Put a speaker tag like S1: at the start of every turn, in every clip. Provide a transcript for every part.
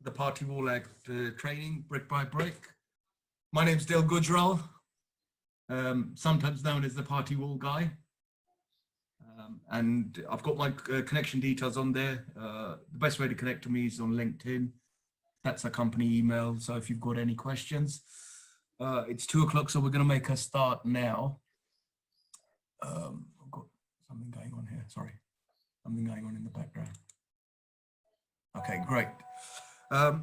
S1: the Party Wall Act training, brick by brick. My name's Dale Gujral, sometimes known as the Party Wall guy. And I've got my connection details on there. The best way to connect to me is on LinkedIn. That's a company email. So if you've got any questions, it's 2 o'clock, so we're going to make a start now. I've got something going on here. Sorry, something going on in the background. Okay, great.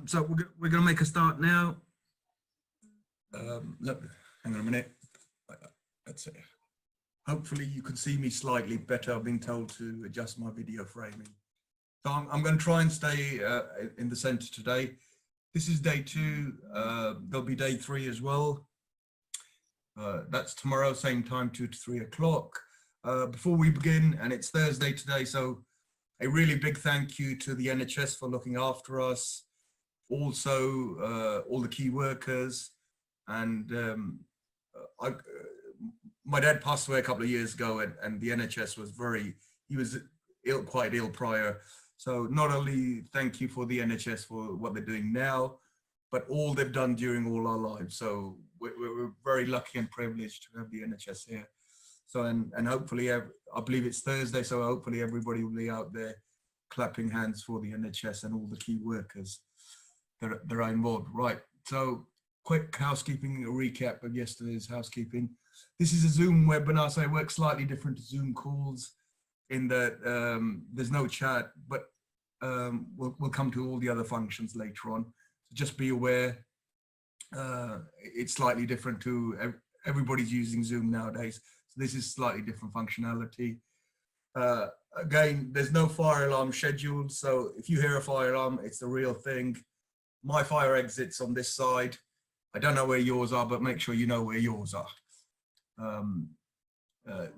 S1: So we're going to make a start now. Look, hang on a minute. That's it. Hopefully you can see me slightly better. I've been told to adjust my video framing. So I'm going to try and stay in the center today. This is day 2. There'll be day 3 as well. That's tomorrow, same time, 2 to 3 o'clock. Before we begin, and it's Thursday today, so a really big thank you to the NHS for looking after us. Also, all the key workers. And my dad passed away a couple of years ago, and the NHS was he was ill, quite ill prior. So not only thank you for the NHS for what they're doing now, but all they've done during all our lives. So we're very lucky and privileged to have the NHS here. So, and hopefully, I believe it's Thursday, so hopefully everybody will be out there clapping hands for the NHS and all the key workers that are involved. Right, so quick housekeeping, a recap of yesterday's housekeeping. This is a Zoom webinar, so it works slightly different to Zoom calls in that there's no chat, but we'll come to all the other functions later on. So just be aware, it's slightly different to everybody's using Zoom nowadays. So this is slightly different functionality. Again, there's no fire alarm scheduled. So if you hear a fire alarm, it's the real thing. My fire exit's on this side. I don't know where yours are, but make sure you know where yours are.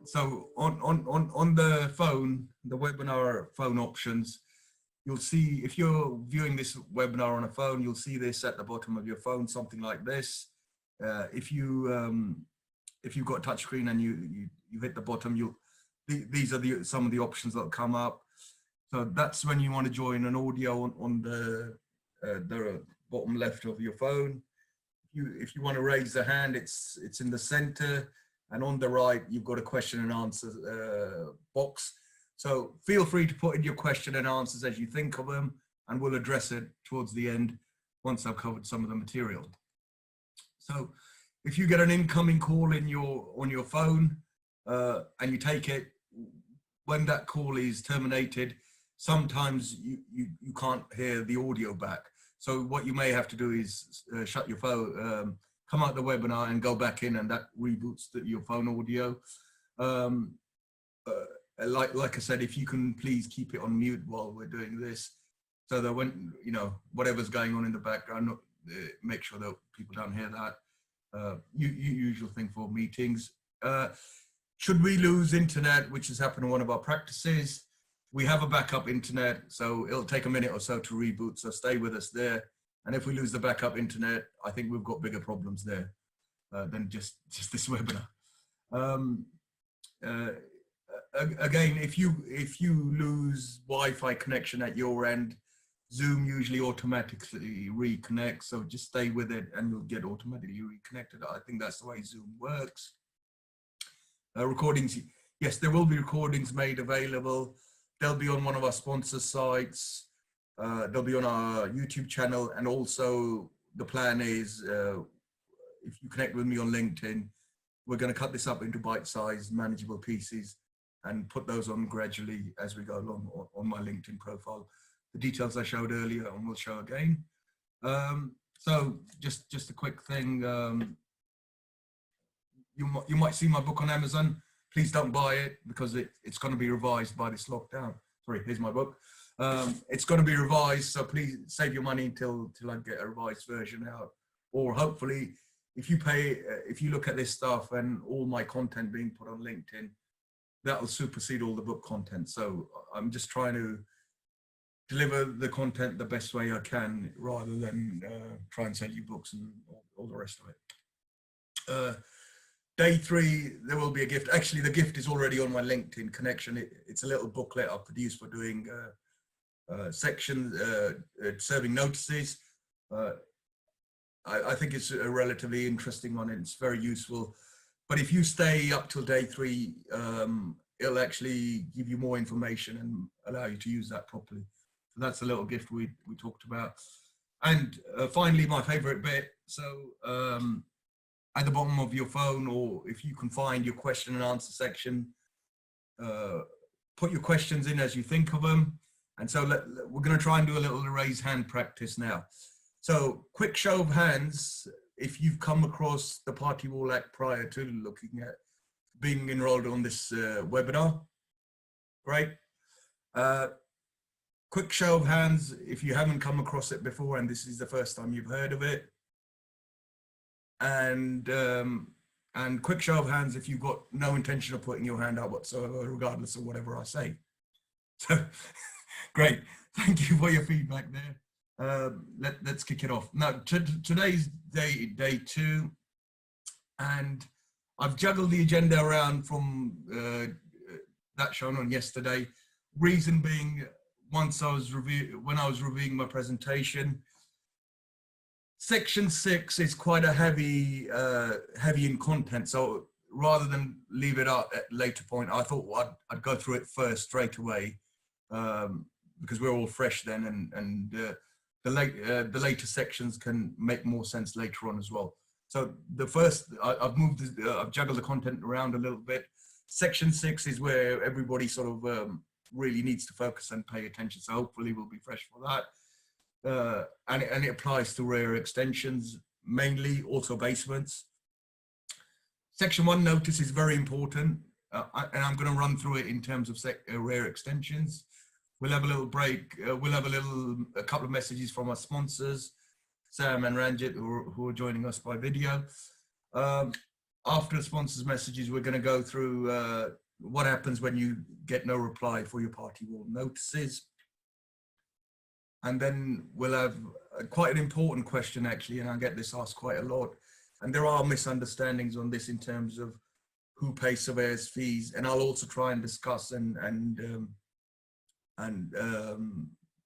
S1: So on the phone, the webinar phone options, you'll see, if you're viewing this webinar on a phone, you'll see this at the bottom of your phone, something like this. If you've got a touch screen and you hit the bottom, these are some of the options that come up. So that's when you want to join an audio on the bottom left of your phone. If you want to raise a hand, it's in the center, and on the right you've got a question and answer box. So feel free to put in your question and answers as you think of them, and we'll address it towards the end once I've covered some of the material. So if you get an incoming call on your phone and you take it, when that call is terminated, sometimes you can't hear the audio back. So what you may have to do is shut your phone, come out the webinar and go back in, and that reboots your phone audio. Like I said, if you can please keep it on mute while we're doing this, so that when, whatever's going on in the background, make sure that people don't hear that. Usual thing for meetings. Should we lose internet, which has happened in one of our practices, we have a backup internet, so it'll take a minute or so to reboot, so stay with us there. And if we lose the backup internet, I think we've got bigger problems there than just this webinar. Again, if you lose Wi-Fi connection at your end, Zoom usually automatically reconnects, so just stay with it and you'll get automatically reconnected. I think that's the way Zoom works. Recordings, yes, there will be recordings made available. They'll be on one of our sponsor sites. They'll be on our YouTube channel, and also the plan is, if you connect with me on LinkedIn, we're going to cut this up into bite-sized, manageable pieces and put those on gradually as we go along on my LinkedIn profile. The details I showed earlier and we'll show again. So just a quick thing. You might see my book on Amazon. Please don't buy it because it's going to be revised by this lockdown. Sorry, here's my book. It's going to be revised, so please save your money till I get a revised version out. Or hopefully, if you look at this stuff and all my content being put on LinkedIn, that will supersede all the book content. So I'm just trying to deliver the content the best way I can, rather than try and sell you books and all the rest of it. Day 3, there will be a gift. Actually, the gift is already on my LinkedIn connection. It's a little booklet I've produced for doing section serving notices. I think it's a relatively interesting one and it's very useful. But if you stay up till day 3, it'll actually give you more information and allow you to use that properly. So that's a little gift we talked about. And finally, my favorite bit. So at the bottom of your phone, or if you can find your question and answer section, put your questions in as you think of them. And so we're going to try and do a little raise hand practice now. So quick show of hands if you've come across the Party Wall Act prior to looking at being enrolled on this webinar. Great. Quick show of hands if you haven't come across it before and this is the first time you've heard of it. And quick show of hands if you've got no intention of putting your hand up whatsoever, regardless of whatever I say. So, great. Thank you for your feedback there. Let's kick it off. Now, today's day 2, and I've juggled the agenda around from that shown on yesterday. Reason being, when I was reviewing my presentation, Section 6 is quite a heavy in content. So rather than leave it out at a later point, I thought I'd go through it first straight away because we're all fresh then, and the later sections can make more sense later on as well. So the first, I've juggled the content around a little bit. Section 6 is where everybody sort of really needs to focus and pay attention. So hopefully we'll be fresh for that. And it applies to rear extensions, mainly also basements. Section 1 notice is very important. And I'm going to run through it in terms of rear extensions. We'll have a little break. We'll have a couple of messages from our sponsors, Sam and Ranjit, who are joining us by video. After the sponsors' messages, we're going to go through what happens when you get no reply for your party wall notices. And then we'll have quite an important question, actually, and I get this asked quite a lot. And there are misunderstandings on this in terms of who pays surveyors' fees. And I'll also try and discuss and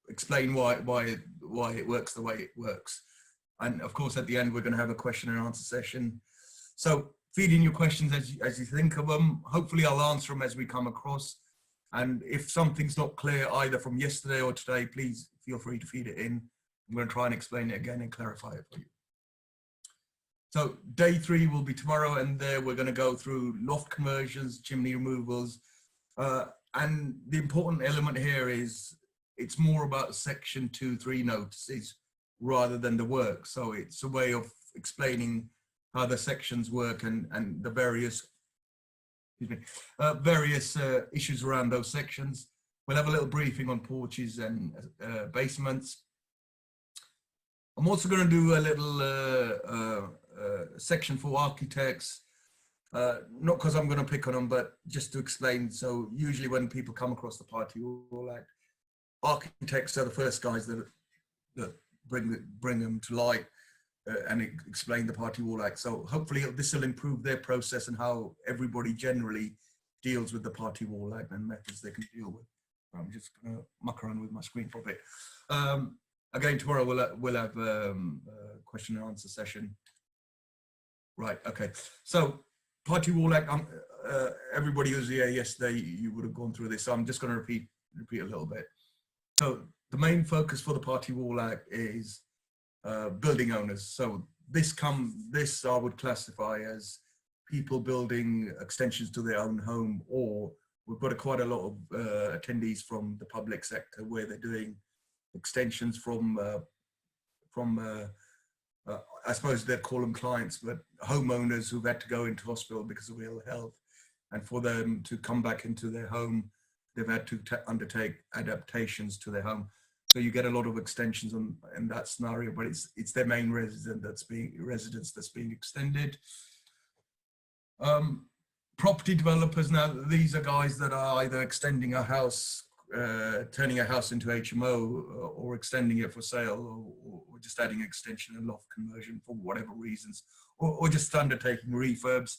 S1: explain why it works the way it works. And of course, at the end, we're going to have a question and answer session. So feed in your questions as you think of them. Hopefully I'll answer them as we come across. And if something's not clear either from yesterday or today, please feel free to feed it in. I'm going to try and explain it again and clarify it for you. So day 3 will be tomorrow, and there we're going to go through loft conversions, chimney removals. And the important element here is it's more about Section 2-3 notices rather than the work. So it's a way of explaining how the sections work and the various issues around those sections. We'll have a little briefing on porches and basements. I'm also going to do a little section for architects, not because I'm going to pick on them, but just to explain. So usually when people come across the Party Wall Act, architects are the first guys that bring them to light and explain the Party Wall Act. So hopefully this will improve their process and how everybody generally deals with the Party Wall Act and methods they can deal with. I'm just going to muck around with my screen for a bit. Again, tomorrow we'll have a question and answer session. Right, okay. So Party Wall Act, everybody who was here yesterday, you would have gone through this. So I'm just going to repeat a little bit. So the main focus for the Party Wall Act is building owners. So this I would classify as people building extensions to their own home, or we've got quite a lot of attendees from the public sector where they're doing extensions from I suppose they'd call them clients, but homeowners who've had to go into hospital because of ill health, and for them to come back into their home, they've had to undertake adaptations to their home. So you get a lot of extensions in that scenario, but it's their main residence that's being extended. Property developers, now these are guys that are either extending a house, turning a house into HMO, or extending it for sale, or just adding extension and loft conversion for whatever reasons, or just undertaking refurbs.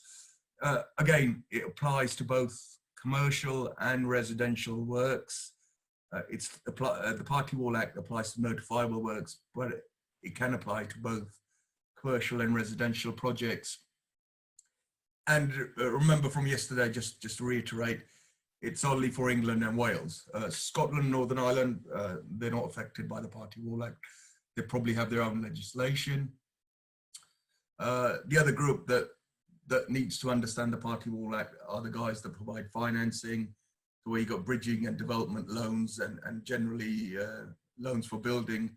S1: Again, it applies to both commercial and residential works. The Party Wall Act applies to notifiable works, but it can apply to both commercial and residential projects. And remember from yesterday, just to reiterate, it's only for England and Wales. Scotland, Northern Ireland, they're not affected by the Party Wall Act. They probably have their own legislation. The other group that needs to understand the Party Wall Act are the guys that provide financing, where you got bridging and development loans and generally loans for building.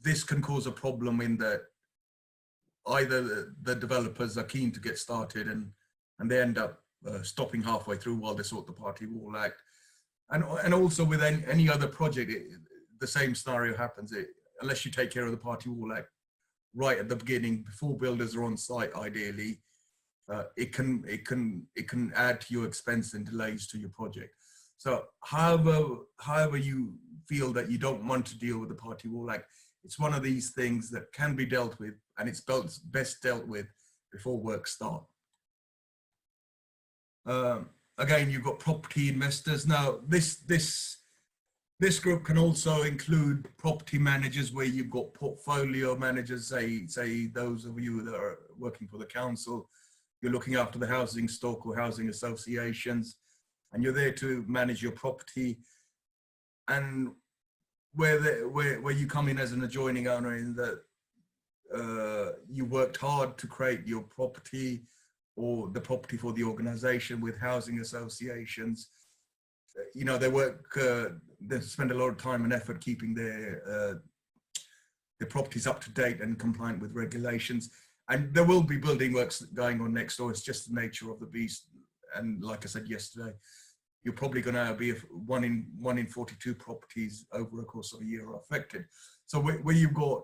S1: This can cause a problem in that either the developers are keen to get started and they end up stopping halfway through while they sort the Party Wall Act. And also with any other project, the same scenario happens. Unless you take care of the Party Wall Act right at the beginning, before builders are on site, ideally, it can add to your expense and delays to your project. So however you feel that you don't want to deal with the Party Wall Act, it's one of these things that can be dealt with, and it's best dealt with before work start. Again, you've got property investors. Now, this group can also include property managers, where you've got portfolio managers, say those of you that are working for the council, you're looking after the housing stock or housing associations, and you're there to manage your property. And where you come in as an adjoining owner, in that you worked hard to create your property or the property for the organization with housing associations. You know, they spend a lot of time and effort keeping their properties up to date and compliant with regulations. And there will be building works going on next door. It's just the nature of the beast. And like I said yesterday, you're probably going to be one in 42 properties over a course of a year are affected. So where you've got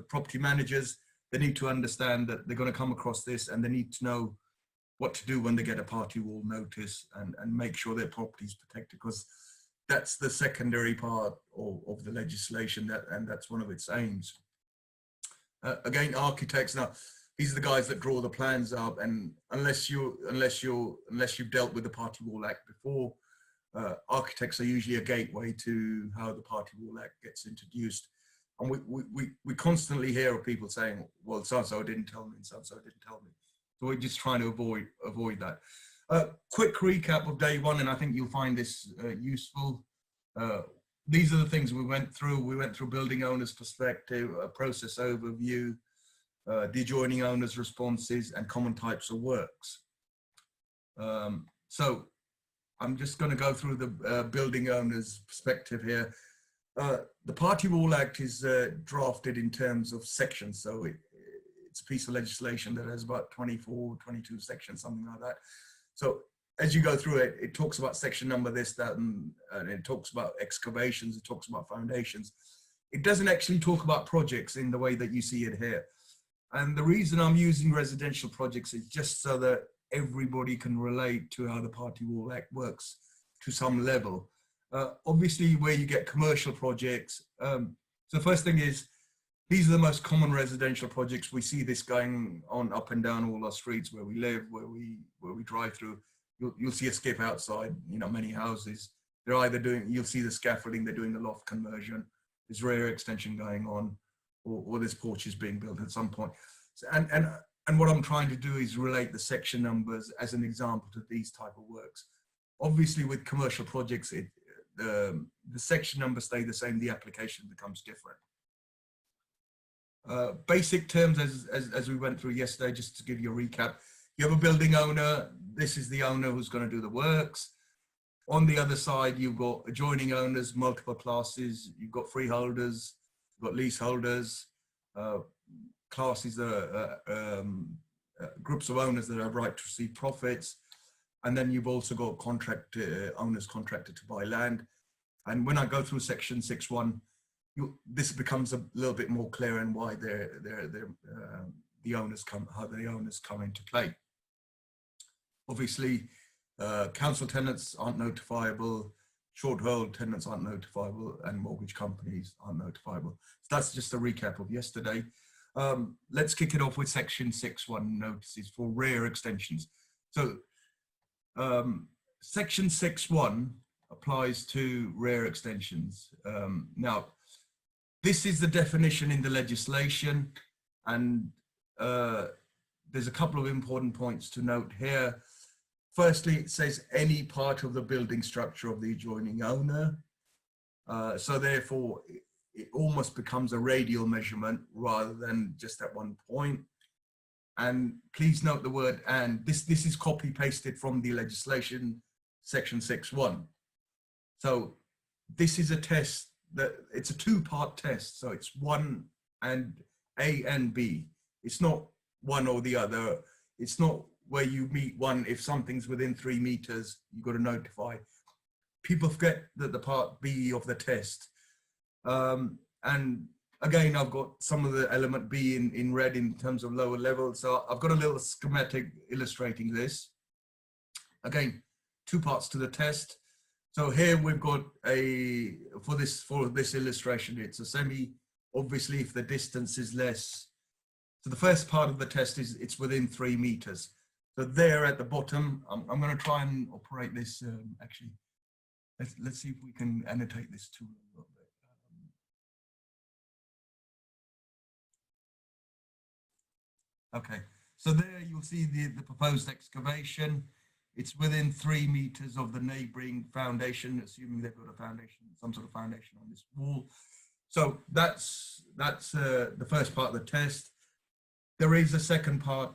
S1: property managers, they need to understand that they're going to come across this, and they need to know what to do when they get a Party Wall notice, and make sure their property is protected, because that's the secondary part of the legislation, and that's one of its aims. Again, architects, now these are the guys that draw the plans up, and unless you've dealt with the Party Wall Act before, architects are usually a gateway to how the Party Wall Act gets introduced. And we constantly hear of people saying, well, so-and-so didn't tell me, and so-and-so didn't tell me. So we're just trying to avoid that. Quick recap of day one, and I think you'll find this useful. These are the things we went through. We went through building owner's perspective, a process overview, the adjoining owner's responses, and common types of works. So I'm just going to go through the building owner's perspective here. The Party Wall Act is drafted in terms of sections. So it's a piece of legislation that has about 24, 22 sections, something like that. So as you go through it, it talks about section number this, that, and it talks about excavations, it talks about foundations. It doesn't actually talk about projects in the way that you see it here. And the reason I'm using residential projects is just so that everybody can relate to how the Party Wall Act works to some level. Obviously, where you get commercial projects, so the first thing is, these are the most common residential projects. We see this going on up and down all our streets where we live, where we drive through. You'll see a skip outside, you know, many houses. They're either doing, you'll see the scaffolding, they're doing the loft conversion, there's rear extension going on, or this porch is being built at some point. So, and what I'm trying to do is relate the section numbers as an example to these type of works. Obviously with commercial projects, the section numbers stay the same, the application becomes different. Basic terms as we went through yesterday, just to give you a recap. You have a building owner, this is the owner who's going to do the works. On the other side, you've got adjoining owners, multiple classes, you've got freeholders, you've got leaseholders, classes that are groups of owners that have right to receive profits. And then you've also got owners contracted to buy land. And when I go through section 6.1, this becomes a little bit more clear in why the owners how the owners come into play. Obviously, council tenants aren't notifiable, short hold tenants aren't notifiable, and mortgage companies aren't notifiable. So that's just a recap of yesterday. Let's kick it off with section 6.1 notices for rear extensions. So section 6.1 applies to rear extensions. Now, this is the definition in the legislation, and there's a couple of important points to note here. Firstly, it says any part of the building structure of the adjoining owner. So therefore, it almost becomes a radial measurement rather than just at one point. And please note the word "and." This is copy pasted from the legislation, section 6.1. So this is a test that it's a two-part test. So it's one and A and B. It's not one or the other. It's not where you meet one. If something's within 3 meters, you've got to notify. People forget that the part B of the test. And again, I've got some of the element B in red in terms of lower level. So I've got a little schematic illustrating this. Again, 2 parts to the test. So here we've got for this illustration, it's a semi, obviously if the distance is less. So the first part of the test is it's within 3 meters. So there at the bottom, I'm going to try and operate this actually. Let's see if we can annotate this tool a little bit. Okay, so there you'll see the proposed excavation. It's within 3 meters of the neighboring foundation, assuming they've got a foundation, some sort of foundation on this wall. So that's the first part of the test. There is a second part,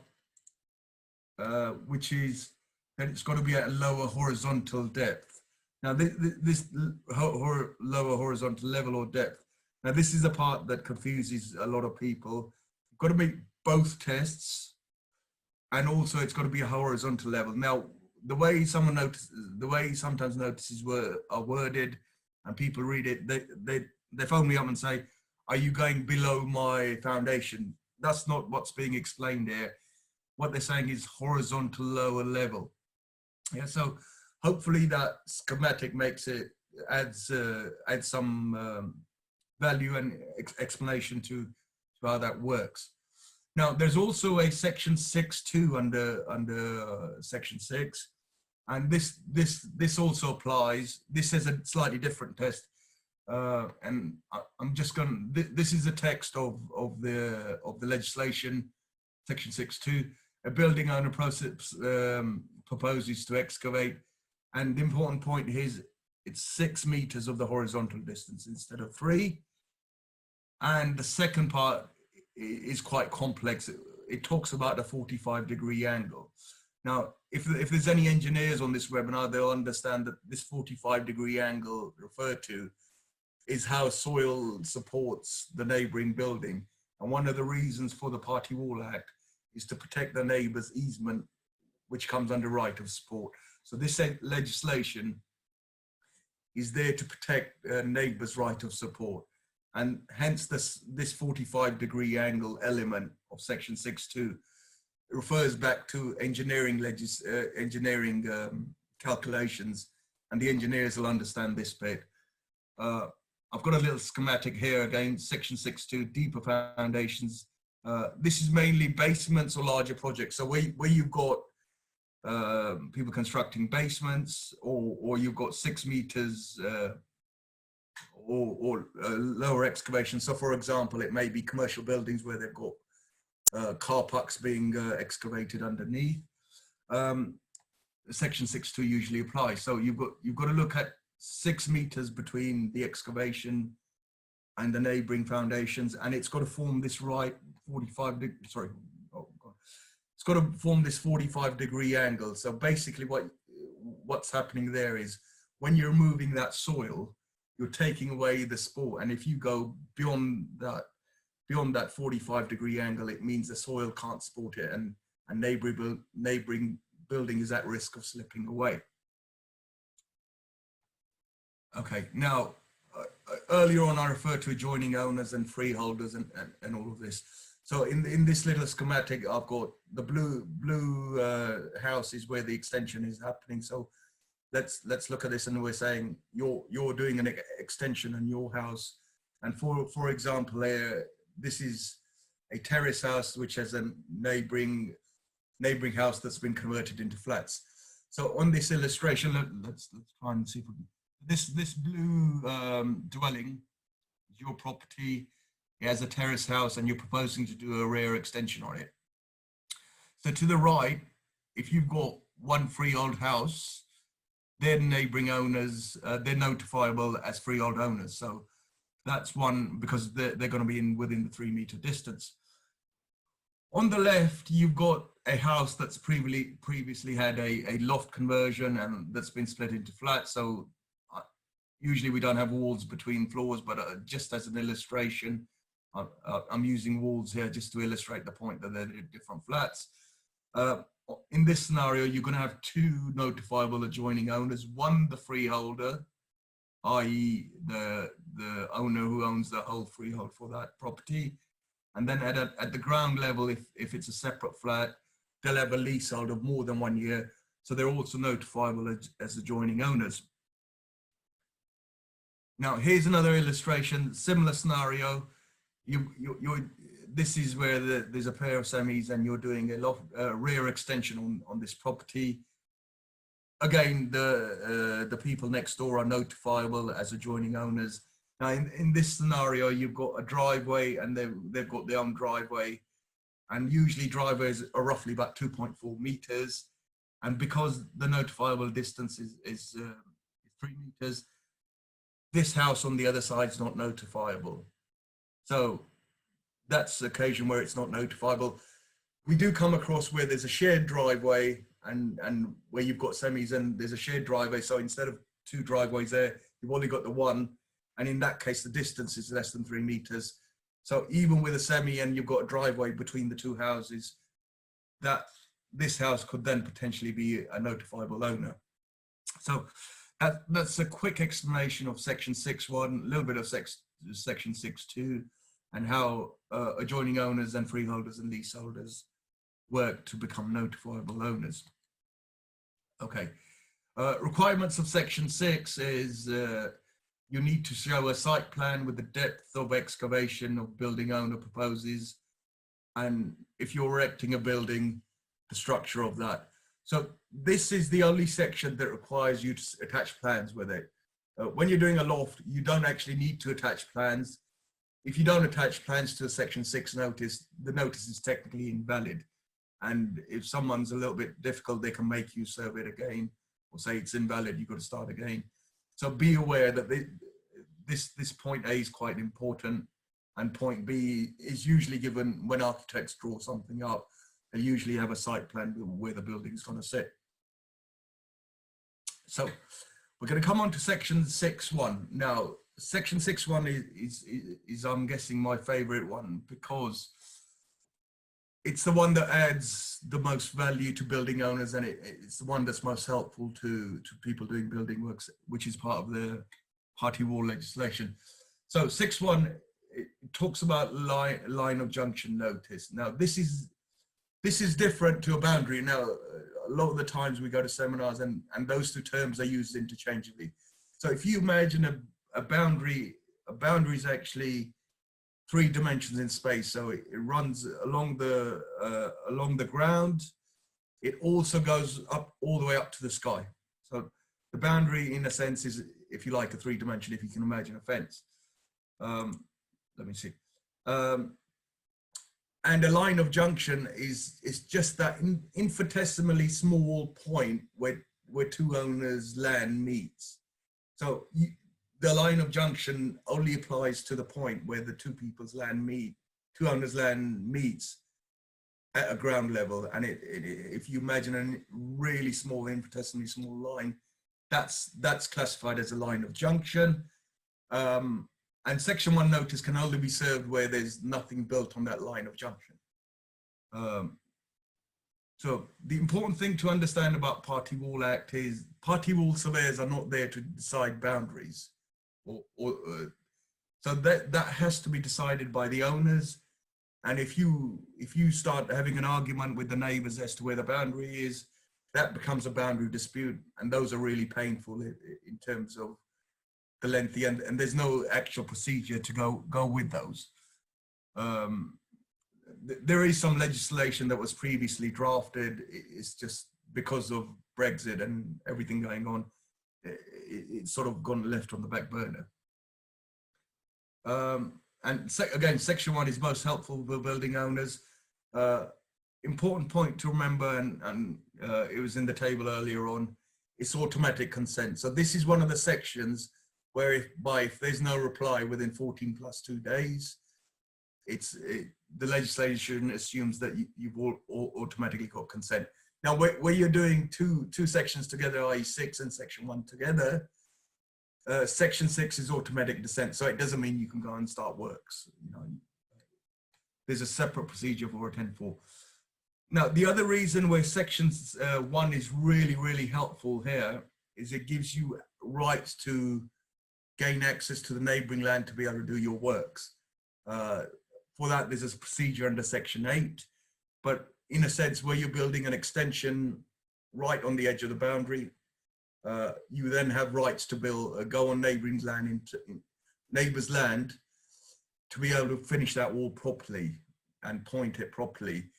S1: which is that it's got to be at a lower horizontal depth. Now, this lower horizontal level or depth. Now, this is the part that confuses a lot of people. You've got to meet both tests, and also it's got to be a horizontal level. Now, the way sometimes notices are worded, and people read it, they phone me up and say, "Are you going below my foundation?" That's not what's being explained here. What they're saying is horizontal lower level. Yeah, so hopefully that schematic adds some value and explanation to how that works. Now, there's also a section 6.2 under section 6, and this also applies. This is a slightly different test, and I'm just going. This is a text of the legislation, section 6.2. A building owner proposes to excavate, and the important point here is it's 6 meters of the horizontal distance instead of 3. And the second part is quite complex. It talks about a 45-degree angle. Now, if there's any engineers on this webinar, they'll understand that this 45-degree angle referred to is how soil supports the neighboring building. And one of the reasons for the Party Wall Act is to protect the neighbor's easement, which comes under right of support. So this legislation is there to protect neighbor's right of support. And hence this 45-degree angle element of section 6.2 refers back to engineering calculations, and the engineers will understand this bit. I've got a little schematic here again, section 6.2, deeper foundations. This is mainly basements or larger projects. So where you've got people constructing basements, or you've got 6 meters or lower excavation. So for example, it may be commercial buildings where they've got car parks being excavated underneath. Section 6.2 usually applies. So you've got to look at 6 meters between the excavation and the neighboring foundations, and it's got to form this it's got to form this 45-degree angle. So basically what's happening there is when you're moving that soil, you're taking away the support. And if you go beyond that 45-degree angle, it means the soil can't support it, and neighboring building is at risk of slipping away. Okay, now, earlier on I referred to adjoining owners and freeholders and all of this. So in this little schematic, I've got the blue house is where the extension is happening. So let's look at this, and we're saying you're doing an extension in your house, and for example, this is a terrace house which has a neighboring house that's been converted into flats. So on this illustration, let's try and see if we can. This blue dwelling is your property. It has a terrace house and you're proposing to do a rear extension on it. So to the right, if you've got one freehold house, their neighbouring owners, they're notifiable as freehold owners. So that's one, because they're going to be within the 3 metre distance. On the left, you've got a house that's previously had a loft conversion and that's been split into flats. So usually we don't have walls between floors, but just as an illustration, I'm using walls here just to illustrate the point that they're different flats. In this scenario, you're going to have two notifiable adjoining owners. One, the freeholder, i.e. the owner who owns the whole freehold for that property. And then at the ground level, if it's a separate flat, they'll have a leasehold of more than 1 year. So they're also notifiable as adjoining owners. Now, here's another illustration, similar scenario. This is where there's a pair of semis and you're doing a rear extension on this property. Again, the people next door are notifiable as adjoining owners. Now, in this scenario, you've got a driveway and they've got their own driveway. And usually driveways are roughly about 2.4 meters. And because the notifiable distance is 3 meters, this house on the other side is not notifiable. So that's the occasion where it's not notifiable. We do come across where there's a shared driveway and where you've got semis and there's a shared driveway. So instead of 2 driveways there, you've only got the one. And in that case, the distance is less than 3 meters. So even with a semi and you've got a driveway between the 2 houses, this house could then potentially be a notifiable owner. So that's a quick explanation of section 6.1, a little bit of section 6.2, and how adjoining owners and freeholders and leaseholders work to become notifiable owners. Okay, requirements of section 6 is you need to show a site plan with the depth of excavation of building owner proposes, and if you're erecting a building, the structure of that. So this is the only section that requires you to attach plans with it. When you're doing a loft, you don't actually need to attach plans. If you don't attach plans to a section 6 notice, the notice is technically invalid. And if someone's a little bit difficult, they can make you serve it again or say it's invalid, you've got to start again. So be aware that this point A is quite important, and point B is usually given when architects draw something up. They usually have a site plan where the building's going to sit. So we're going to come on to section 6.1. Now, section 6.1 is I'm guessing my favorite one, because it's the one that adds the most value to building owners, and it's the one that's most helpful to people doing building works, which is part of the party wall legislation. So 6.1, it talks about line of junction notice. Now, this is different to a boundary. Now, a lot of the times we go to seminars and those two terms are used interchangeably. So if you imagine a boundary is actually 3 dimensions in space. So it runs along the ground. It also goes up all the way up to the sky. So the boundary, in a sense, is, if you like, a 3 dimension, if you can imagine a fence. Let me see. And a line of junction is just that infinitesimally small point where 2 owners' land meets. So the line of junction only applies to the point where the 2 people's land meet, 2 owners' land meets at a ground level. And if you imagine a really small, infinitesimally small line, that's classified as a line of junction. And section 1 notice can only be served where there's nothing built on that line of junction. So the important thing to understand about Party Wall Act is party wall surveyors are not there to decide boundaries. So that has to be decided by the owners. And if you start having an argument with the neighbors as to where the boundary is, that becomes a boundary dispute, and those are really painful in terms of the lengthy, and there's no actual procedure to go with those. There is some legislation that was previously drafted. It's just because of Brexit and everything going on, it's sort of gone left on the back burner. And again, section 1 is most helpful for building owners. Important point to remember, and it was in the table earlier on, it's automatic consent. So this is one of the sections where if there's no reply within 14 plus 2 days, the legislation assumes that you've automatically got consent. Now, where you're doing two sections together, i.e. 6 and section 1 together, section 6 is automatic consent, so it doesn't mean you can go and start works. You know, there's a separate procedure for a 10-4. Now, the other reason where section 1 is really, really helpful here is it gives you rights to gain access to the neighboring land to be able to do your works. For that, there's a procedure under section 8, but in a sense, where you're building an extension right on the edge of the boundary, you then have rights to go on neighboring land, neighbor's land, to be able to finish that wall properly and point it properly.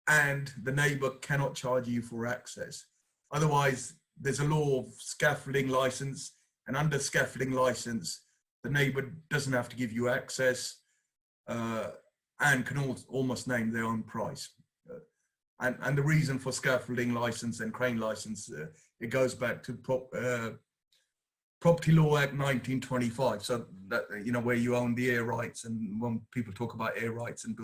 S1: And the neighbor cannot charge you for access. Otherwise, there's a law of scaffolding license, and under scaffolding license, the neighbor doesn't have to give you access and can almost name their own price. And the reason for scaffolding license and crane license, it goes back to Property Law Act 1925. So that, you know, where you own the air rights, and when people talk about air rights and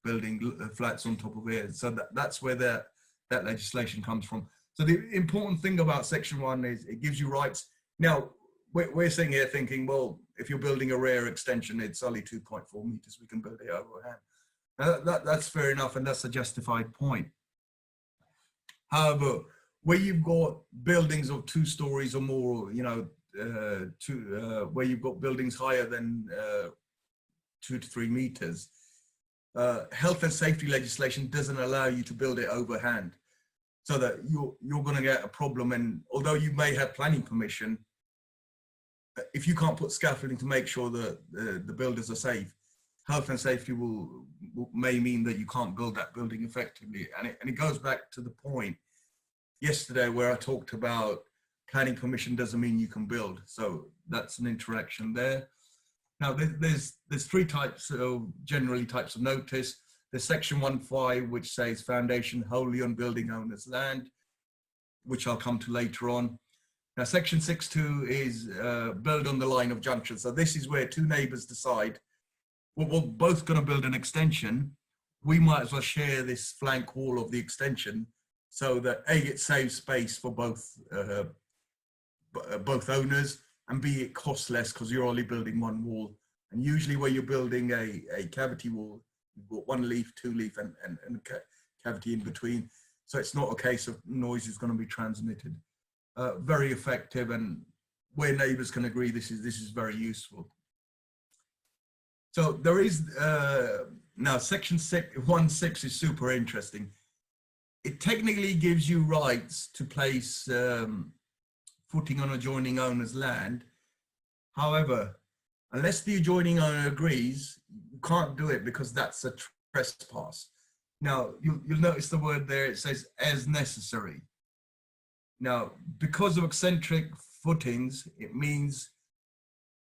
S1: building flats on top of air, so that's where that legislation comes from. So the important thing about section 1 is it gives you rights. Now, we're sitting here thinking, well, if you're building a rear extension, it's only 2.4 meters, we can build it overhand. That's fair enough, and that's a justified point. However, where you've got buildings of 2 stories or more, you know, where you've got buildings higher than 2 to 3 meters, health and safety legislation doesn't allow you to build it overhand, so that you're going to get a problem. And although you may have planning permission, if you can't put scaffolding to make sure that the builders are safe, health and safety may mean that you can't build that building effectively. And it goes back to the point yesterday where I talked about planning permission doesn't mean you can build. So that's an interaction there. Now, there's 3 types of types of notice. There's section 1.5, which says foundation wholly on building owner's land, which I'll come to later on. Now, section 6.2 is build on the line of junction. So this is where 2 neighbors decide, well, we're both going to build an extension. We might as well share this flank wall of the extension, so that A, it saves space for both owners, and B, it costs less because you're only building 1 wall. And usually where you're building a cavity wall, you've got 1 leaf, 2 leaf, and a cavity in between. So it's not a case of noise is going to be transmitted. Very effective, and where neighbors can agree, this is very useful. So there is, now section 1.6 is super interesting. It technically gives you rights to place footing on adjoining owner's land. However, unless the adjoining owner agrees, you can't do it because that's a trespass. Now, you'll notice the word there, it says as necessary. Now, because of eccentric footings, it means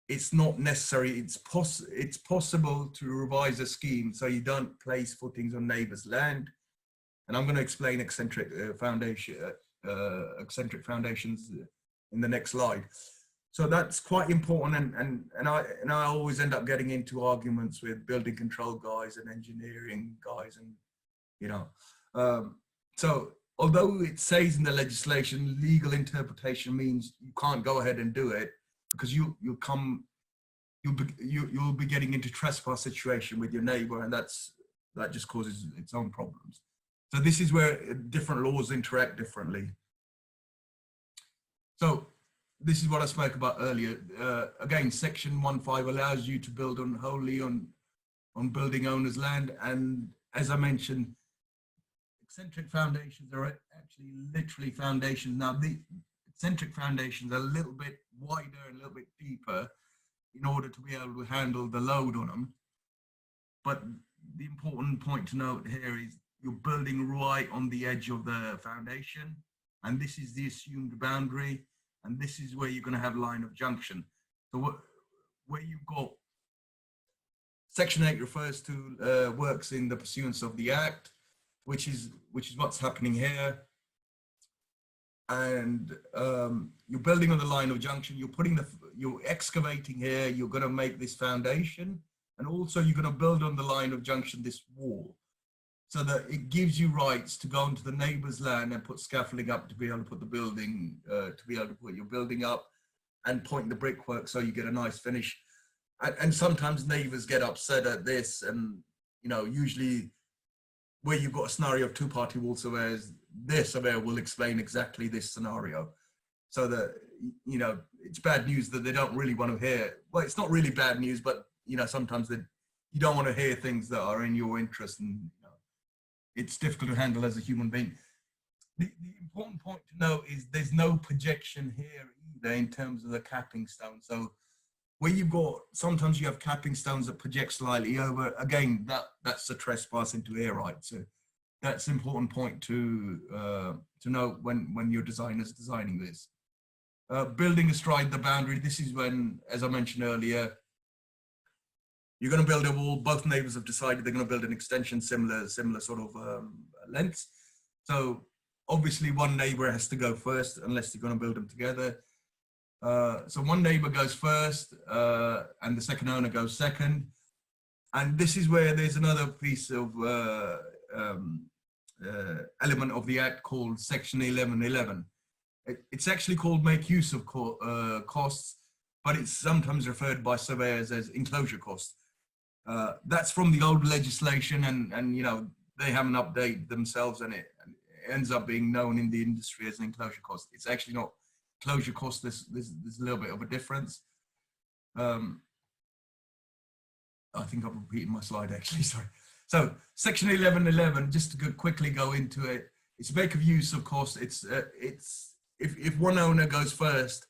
S1: it's not necessary. It's possible to revise a scheme so you don't place footings on neighbor's land. And I'm going to explain eccentric foundations in the next slide. So that's quite important, and I always end up getting into arguments with building control guys and engineering guys, and you know. So although it says in the legislation, legal interpretation means you can't go ahead and do it, because you'll be getting into trespass situation with your neighbor, and that just causes its own problems. So this is where different laws interact differently. So this is what I spoke about earlier. Again, section 1.5 allows you to build wholly on building owner's land. And as I mentioned, eccentric foundations are actually literally foundations. Now, the eccentric foundations are a little bit wider and a little bit deeper in order to be able to handle the load on them. But the important point to note here is you're building right on the edge of the foundation, and this is the assumed boundary. and this is where you're going to have line of junction. So where you've got Section 8 refers to works in the pursuance of the Act, which is what's happening here. And you're building on the line of junction. You're excavating here. You're going to make this foundation, and also you're going to build on the line of junction this wall, so that it gives you rights to go onto the neighbour's land and put scaffolding up to be able to put the building, to be able to put your building up, and point the brickwork so you get a nice finish. And sometimes neighbours get upset at this, and usually where you've got a scenario of two-party wall surveyors, their surveyor will explain exactly this scenario, so that it's bad news that they don't really want to hear. Well, it's not really bad news, but sometimes you don't want to hear things that are in your interest, and it's difficult to handle as a human being. The important point to note is there's no projection here either in terms of the capping stone. So where you've got, sometimes you have capping stones that project slightly over, again, that's a trespass into air rights. So that's an important point to note when your designer's designing this. Building astride the boundary, this is when, as I mentioned earlier, you're going to build a wall. Both neighbors have decided they're going to build an extension similar sort of lengths. So obviously one neighbor has to go first unless you're going to build them together. So one neighbor goes first and the second owner goes second. And this is where there's another piece of element of the Act called Section 1111. It's actually called make use of costs, but it's sometimes referred by surveyors as enclosure costs. That's from the old legislation, and they haven't updated themselves, and it ends up being known in the industry as an enclosure cost. It's actually not closure cost. There's a little bit of a difference. I think I'm repeating my slide actually, sorry. So Section 1111, just to quickly go into it, it's make of use of cost. It's if one owner goes first,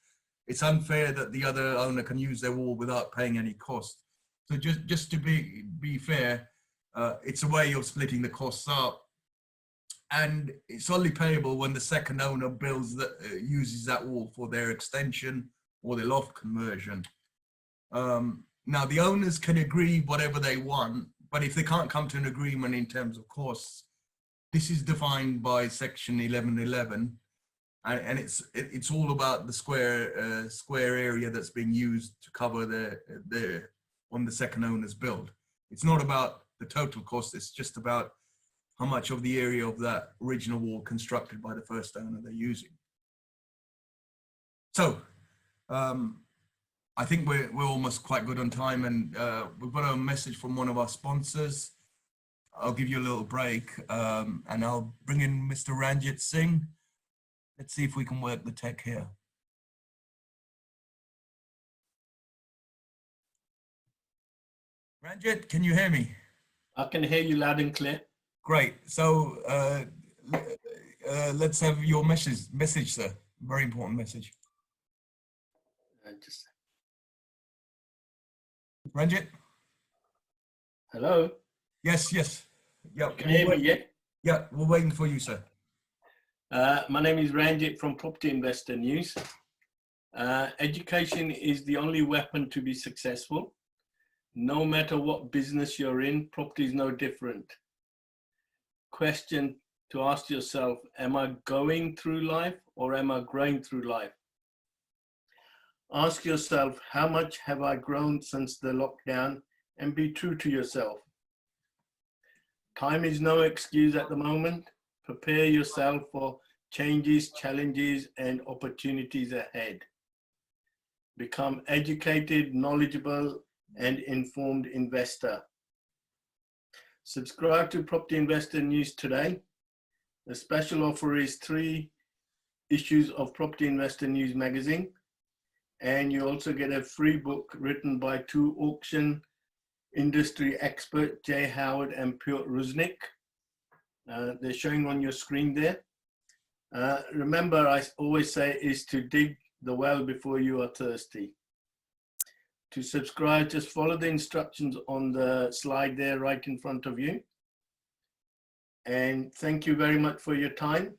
S1: it's unfair that the other owner can use their wall without paying any cost. So just to be fair, it's a way of splitting the costs up, and it's only payable when the second owner uses that wall for their extension or their loft conversion. Now the owners can agree whatever they want, but if they can't come to an agreement in terms of costs, this is defined by Section 1111, and it's all about the square area that's being used to cover on the second owner's build. It's not about the total cost, it's just about how much of the area of that original wall constructed by the first owner they're using. So I think we're almost quite good on time, and we've got a message from one of our sponsors. I'll give you a little break, and I'll bring in Mr. Ranjit Singh. Let's see if we can work the tech here. Ranjit, can you hear me?
S2: I can hear you loud and clear.
S1: Great. So let's have your message, sir. Very important message. Ranjit?
S2: Hello?
S1: Yes. Yeah.
S2: Can you hear me, yeah?
S1: Yeah, we're waiting for you, sir.
S2: My name is Ranjit from Property Investor News. Education is the only weapon to be successful. No matter what business you're in, property is no different. Question to ask yourself, am I going through life or am I growing through life? Ask yourself, how much have I grown since the lockdown, and be true to yourself. Time is no excuse at the moment. Prepare yourself for changes, challenges, and opportunities ahead. Become educated, knowledgeable, and informed investor. Subscribe to Property Investor News today. The special offer is 3 issues of Property Investor News magazine, and you also get a free book written by 2 auction industry experts, Jay Howard and Piotr Rusnik. They're showing on your screen there. Remember, I always say is to dig the well before you are thirsty. To subscribe, just follow the instructions on the slide there right in front of you. And thank you very much for your time.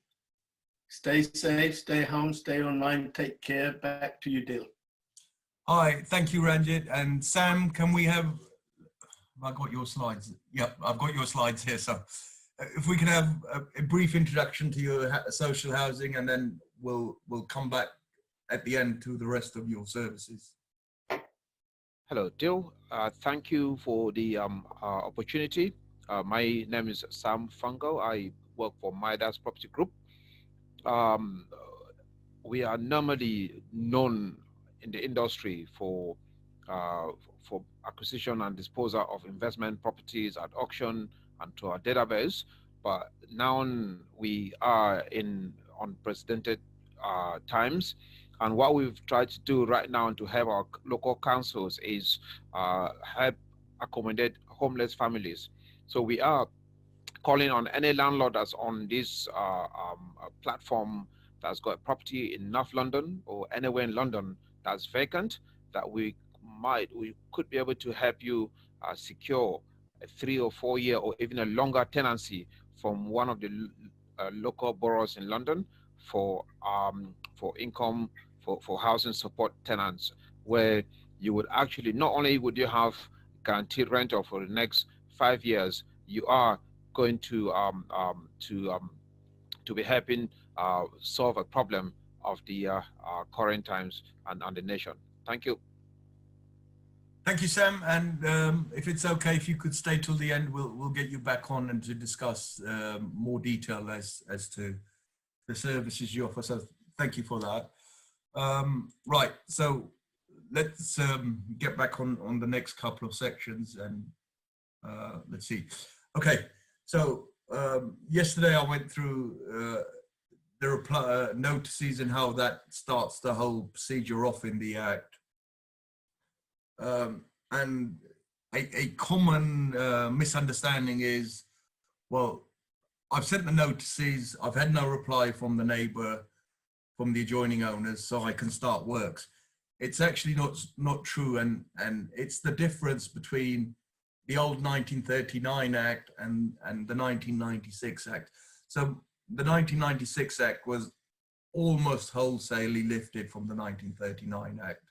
S2: Stay safe, stay home, stay online, take care. Back to you, Dil.
S1: Hi, thank you, Ranjit. And Sam, can we have, I got your slides. Yep, I've got your slides here. So if we can have a brief introduction to your social housing, and then we'll come back at the end to the rest of your services.
S3: Hello, Dil. Thank you for the opportunity. My name is Sam Fango. I work for Midas Property Group. We are normally known in the industry for acquisition and disposal of investment properties at auction and to our database. But now we are in unprecedented times. And what we've tried to do right now to help our local councils is help accommodate homeless families. So we are calling on any landlord that's on this platform that's got a property in North London or anywhere in London that's vacant, that we could be able to help you secure a 3 or 4 year or even a longer tenancy from one of the local boroughs in London for income, for housing support tenants, where you would actually, not only would you have guaranteed rental for the next 5 years, you are going to be helping solve a problem of the current times and the nation. Thank you.
S1: Thank you, Sam. And if it's okay, if you could stay till the end, we'll get you back on and to discuss more detail as to the services you offer. So thank you for that. Right, so let's get back on the next couple of sections, and let's see. Okay, so yesterday I went through the reply notices and how that starts the whole procedure off in the Act. And a common misunderstanding is, well, I've sent the notices, I've had no reply from the neighbour, from the adjoining owners, so I can start works. It's actually not true, and it's the difference between the old 1939 Act and the 1996 Act. So the 1996 Act was almost wholesalely lifted from the 1939 Act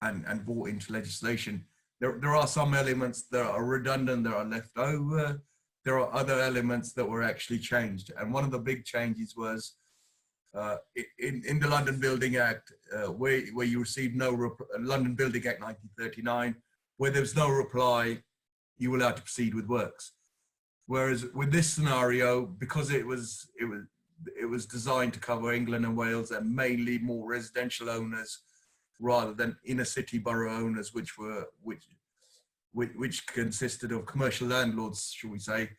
S1: and brought into legislation. There are some elements that are redundant, that are left over. There are other elements that were actually changed. And one of the big changes was in the London Building Act, where you received no, London Building Act 1939, where there was no reply, you were allowed to proceed with works. Whereas with this scenario, because it was designed to cover England and Wales and mainly more residential owners rather than inner city borough owners, which consisted of commercial landlords, shall we say,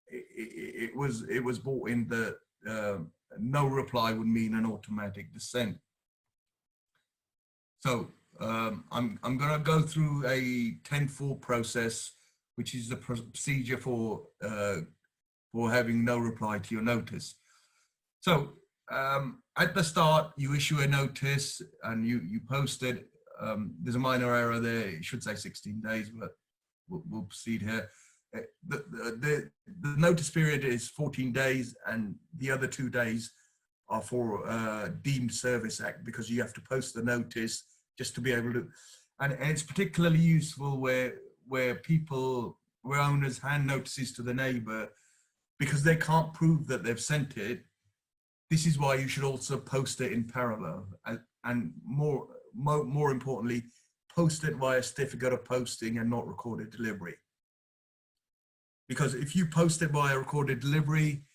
S1: it was brought in that no reply would mean an automatic dissent. So I'm going to go through a 10-4 process, which is the procedure for having no reply to your notice. So at the start, you issue a notice and you post it. There's a minor error there. It should say 16 days, but we'll proceed here. The notice period is 14 days, and the other 2 days are for deemed service act, because you have to post the notice just to be able to, and it's particularly useful where owners hand notices to the neighbor because they can't prove that they've sent it. This is why you should also post it in parallel, and more importantly, post it via certificate of posting and not recorded delivery. Because if you post it via recorded delivery,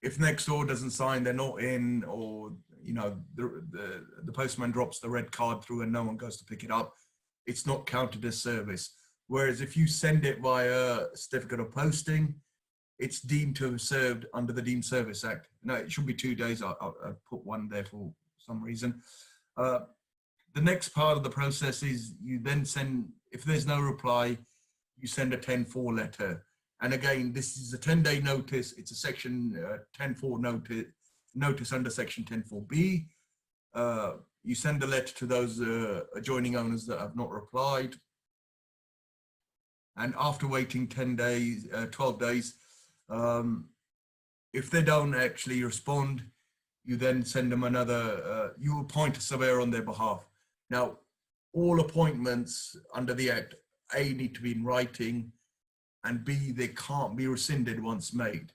S1: if next door doesn't sign, they're not in, or the postman drops the red card through and no one goes to pick it up, it's not counted as service. Whereas if you send it via certificate of posting, it's deemed to have served under the Deemed Service Act. No, it should be 2 days. I'll put one there for some reason. The next part of the process is you then send, if there's no reply, you send a 10-4 letter. And again, this is a 10-day notice. It's a section 10-4 notice under section 10-4B. You send a letter to those adjoining owners that have not replied. And after waiting 10 days, 12 days, if they don't actually respond, you then send them another, you appoint a surveyor on their behalf. Now, all appointments under the Act, A, need to be in writing, and B, they can't be rescinded once made.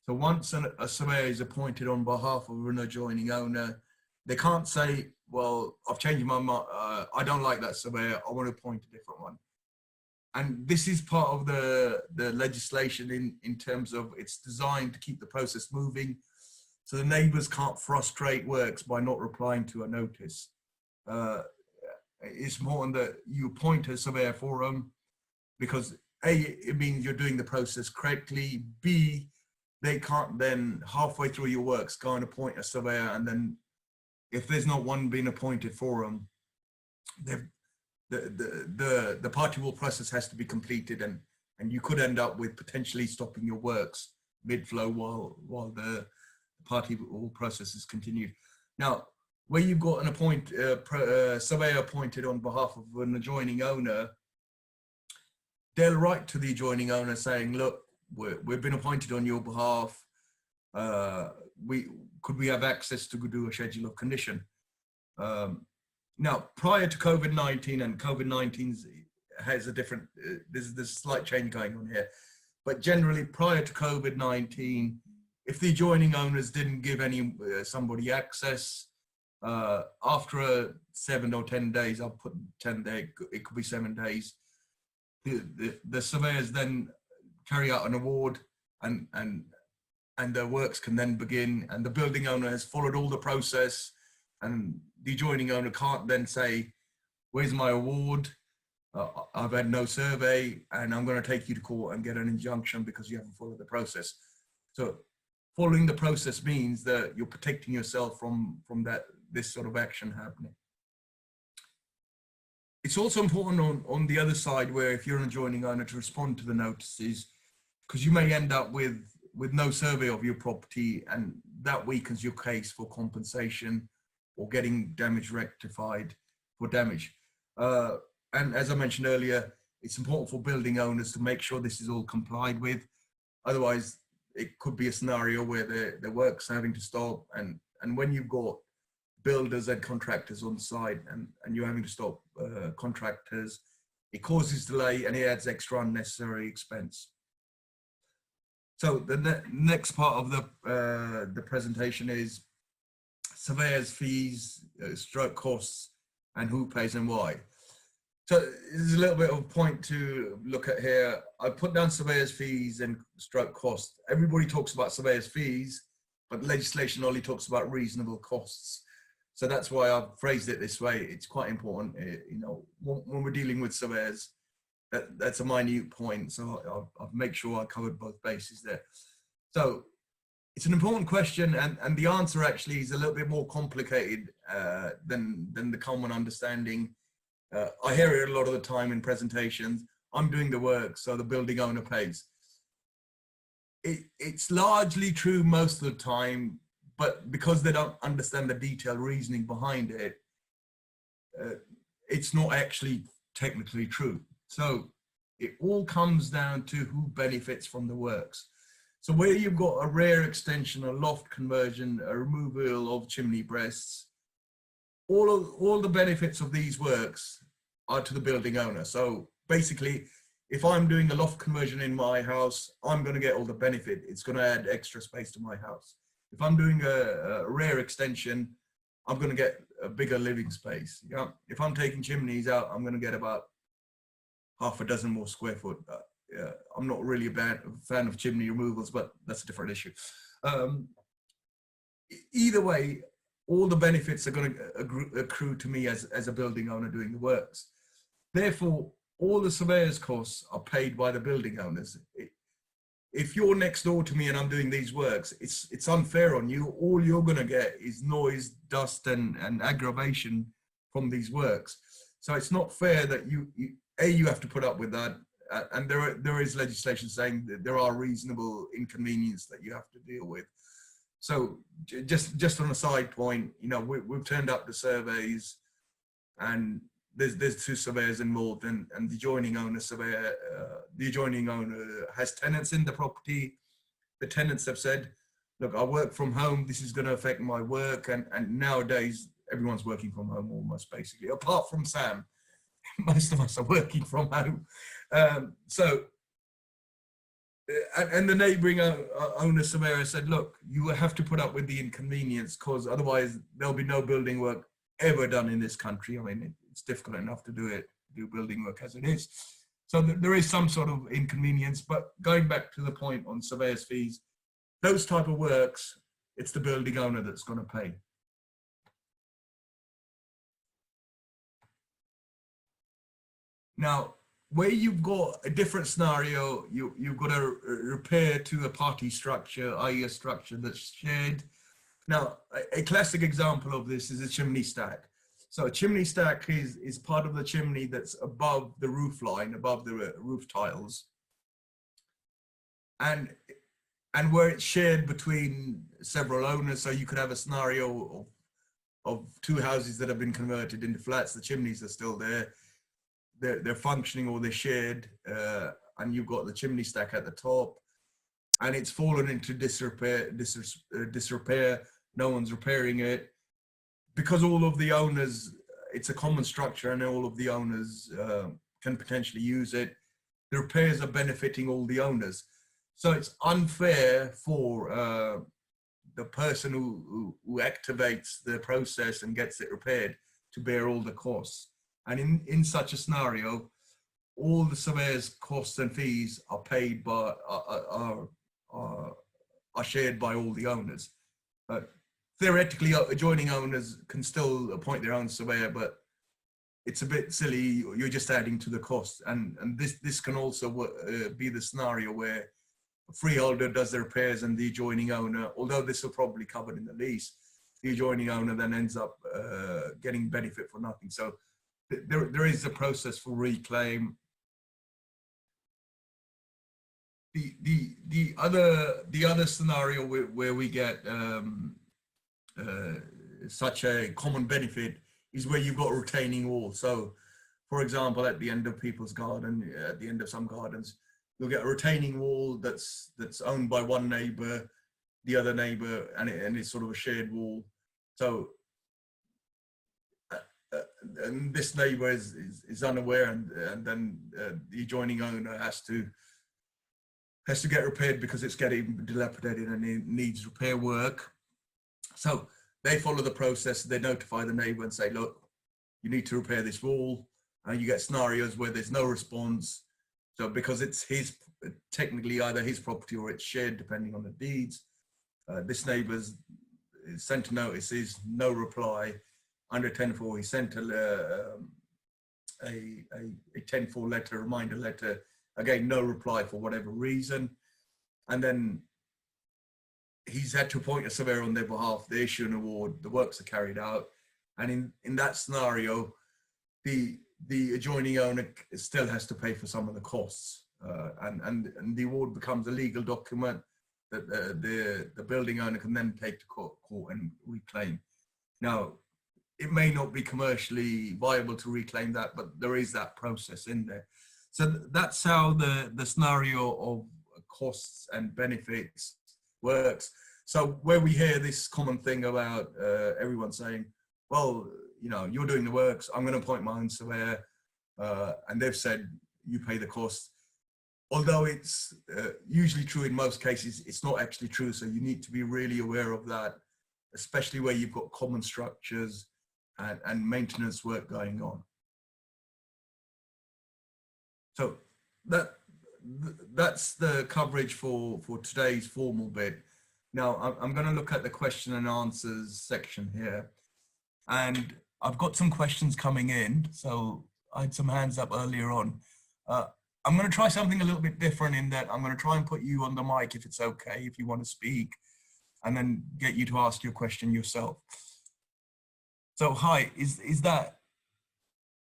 S1: So once a surveyor is appointed on behalf of an adjoining owner, they can't say, well, I've changed my mind, I don't like that surveyor, I want to appoint a different one. And this is part of the legislation in terms of it's designed to keep the process moving, so the neighbours can't frustrate works by not replying to a notice. It's more on that you appoint a surveyor for them, because A, it means you're doing the process correctly. B, they can't then halfway through your works go and appoint a surveyor, and then if there's not one being appointed for them, the party wall process has to be completed, and you could end up with potentially stopping your works mid-flow while the party wall process is continued. Now, where you've got an surveyor appointed on behalf of an adjoining owner, they'll write to the adjoining owner saying, look, we've been appointed on your behalf. Could we have access to do a schedule of condition? Now, prior to COVID-19, and COVID-19 has a different, there's a slight change going on here, but generally prior to COVID-19, if the adjoining owners didn't give somebody access, after 7 or 10 days, I'll put 10 days, it could be 7 days, the surveyors then carry out an award, and their works can then begin, and the building owner has followed all the process, and the adjoining owner can't then say, where's my award? I've had no survey, and I'm going to take you to court and get an injunction because you haven't followed the process. So following the process means that you're protecting yourself from this sort of action happening. It's also important on the other side, where if you're an adjoining owner, to respond to the notices, because you may end up with no survey of your property, and that weakens your case for compensation or getting damage rectified for damage. And as I mentioned earlier, it's important for building owners to make sure this is all complied with. Otherwise, it could be a scenario where the work's having to stop, and when you've got builders and contractors on site, and you're having to stop contractors, it causes delay and it adds extra unnecessary expense. So the next part of the presentation is surveyors' fees, stroke costs, and who pays and why. So there's a little bit of a point to look at here. I put down surveyors' fees and stroke costs. Everybody talks about surveyors' fees, but legislation only talks about reasonable costs. So that's why I've phrased it this way. It's quite important, you know, when we're dealing with surveyors, that's a minute point. So I'll make sure I covered both bases there. So it's an important question, and the answer actually is a little bit more complicated than the common understanding. I hear it a lot of the time in presentations. I'm doing the work, so the building owner pays. It's largely true most of the time, but because they don't understand the detailed reasoning behind it, it's not actually technically true. So it all comes down to who benefits from the works. So where you've got a rear extension, a loft conversion, a removal of chimney breasts, all the benefits of these works are to the building owner. So basically, if I'm doing a loft conversion in my house, I'm going to get all the benefit. It's going to add extra space to my house. If I'm doing a rear extension, I'm going to get a bigger living space. Yeah. If I'm taking chimneys out, I'm going to get about half a dozen more square foot. I'm not really a fan of chimney removals, but that's a different issue. Either way, all the benefits are going to accrue to me as a building owner doing the works. Therefore, all the surveyor's costs are paid by the building owners. If you're next door to me and I'm doing these works, it's unfair on you. All you're going to get is noise, dust, and aggravation from these works. So it's not fair that you have to put up with that. And there is legislation saying that there are reasonable inconvenience that you have to deal with. So just on a side point, you know, we've turned up the surveys, and there's two surveyors involved, and the adjoining owner has tenants in the property. The tenants have said, look, I work from home, this is going to affect my work. And nowadays, everyone's working from home almost basically, apart from Sam. Most of us are working from home. And the neighbouring owner surveyor said, look, you have to put up with the inconvenience because otherwise there'll be no building work ever done in this country. I mean, it's difficult enough to do building work as it is. So there is some sort of inconvenience, but going back to the point on surveyor's fees, those type of works, it's the building owner that's going to pay. Now, where you've got a different scenario, you've got a repair to a party structure, i.e. a structure that's shared. Now, a classic example of this is a chimney stack. So a chimney stack is part of the chimney that's above the roof line, above the roof tiles. And where it's shared between several owners, so you could have a scenario of two houses that have been converted into flats, the chimneys are still there. They're functioning or they're shared, and you've got the chimney stack at the top, and it's fallen into disrepair. No one's repairing it because all of the owners. It's a common structure, and all of the owners can potentially use it. The repairs are benefiting all the owners, so it's unfair for the person who activates the process and gets it repaired to bear all the costs. And in such a scenario, all the surveyor's costs and fees are paid by are shared by all the owners. Theoretically, adjoining owners can still appoint their own surveyor, but it's a bit silly. You're just adding to the cost. And this can also be the scenario where a freeholder does the repairs and the adjoining owner, although this will probably covered in the lease, the adjoining owner then ends up getting benefit for nothing. So there is a process for reclaim. The other scenario where we get such a common benefit is where you've got a retaining wall. So, for example, at the end of people's garden, at the end of some gardens, you'll get a retaining wall that's owned by one neighbour, the other neighbour, and it's sort of a shared wall. So. And this neighbour is unaware, and then the adjoining owner has to get repaired because it's getting dilapidated and it needs repair work. So they follow the process. They notify the neighbour and say, look, you need to repair this wall. And you get scenarios where there's no response. So because it's technically either his property or it's shared depending on the deeds, this neighbour's sent notices, no reply. Under 10.4, he sent a 10.4 letter, reminder letter. Again, no reply for whatever reason. And then he's had to appoint a surveyor on their behalf. They issue an award. The works are carried out. And in that scenario, the adjoining owner still has to pay for some of the costs. And the award becomes a legal document that the building owner can then take to court and reclaim. Now, it may not be commercially viable to reclaim that, but there is that process in there. So that's how the scenario of costs and benefits works. So where we hear this common thing about everyone saying, well, you know, you're doing the works, I'm going to appoint my own surveyor, and they've said you pay the cost. Although it's usually true in most cases, it's not actually true. So you need to be really aware of that, especially where you've got common structures and maintenance work going on. So that's the coverage for today's formal bit. Now I'm going to look at the question and answers section here, and I've got some questions coming in. So I had some hands up earlier on. I'm going to try something a little bit different in that I'm going to try and put you on the mic if it's okay, if you want to speak, and then get you to ask your question yourself. So hi, is that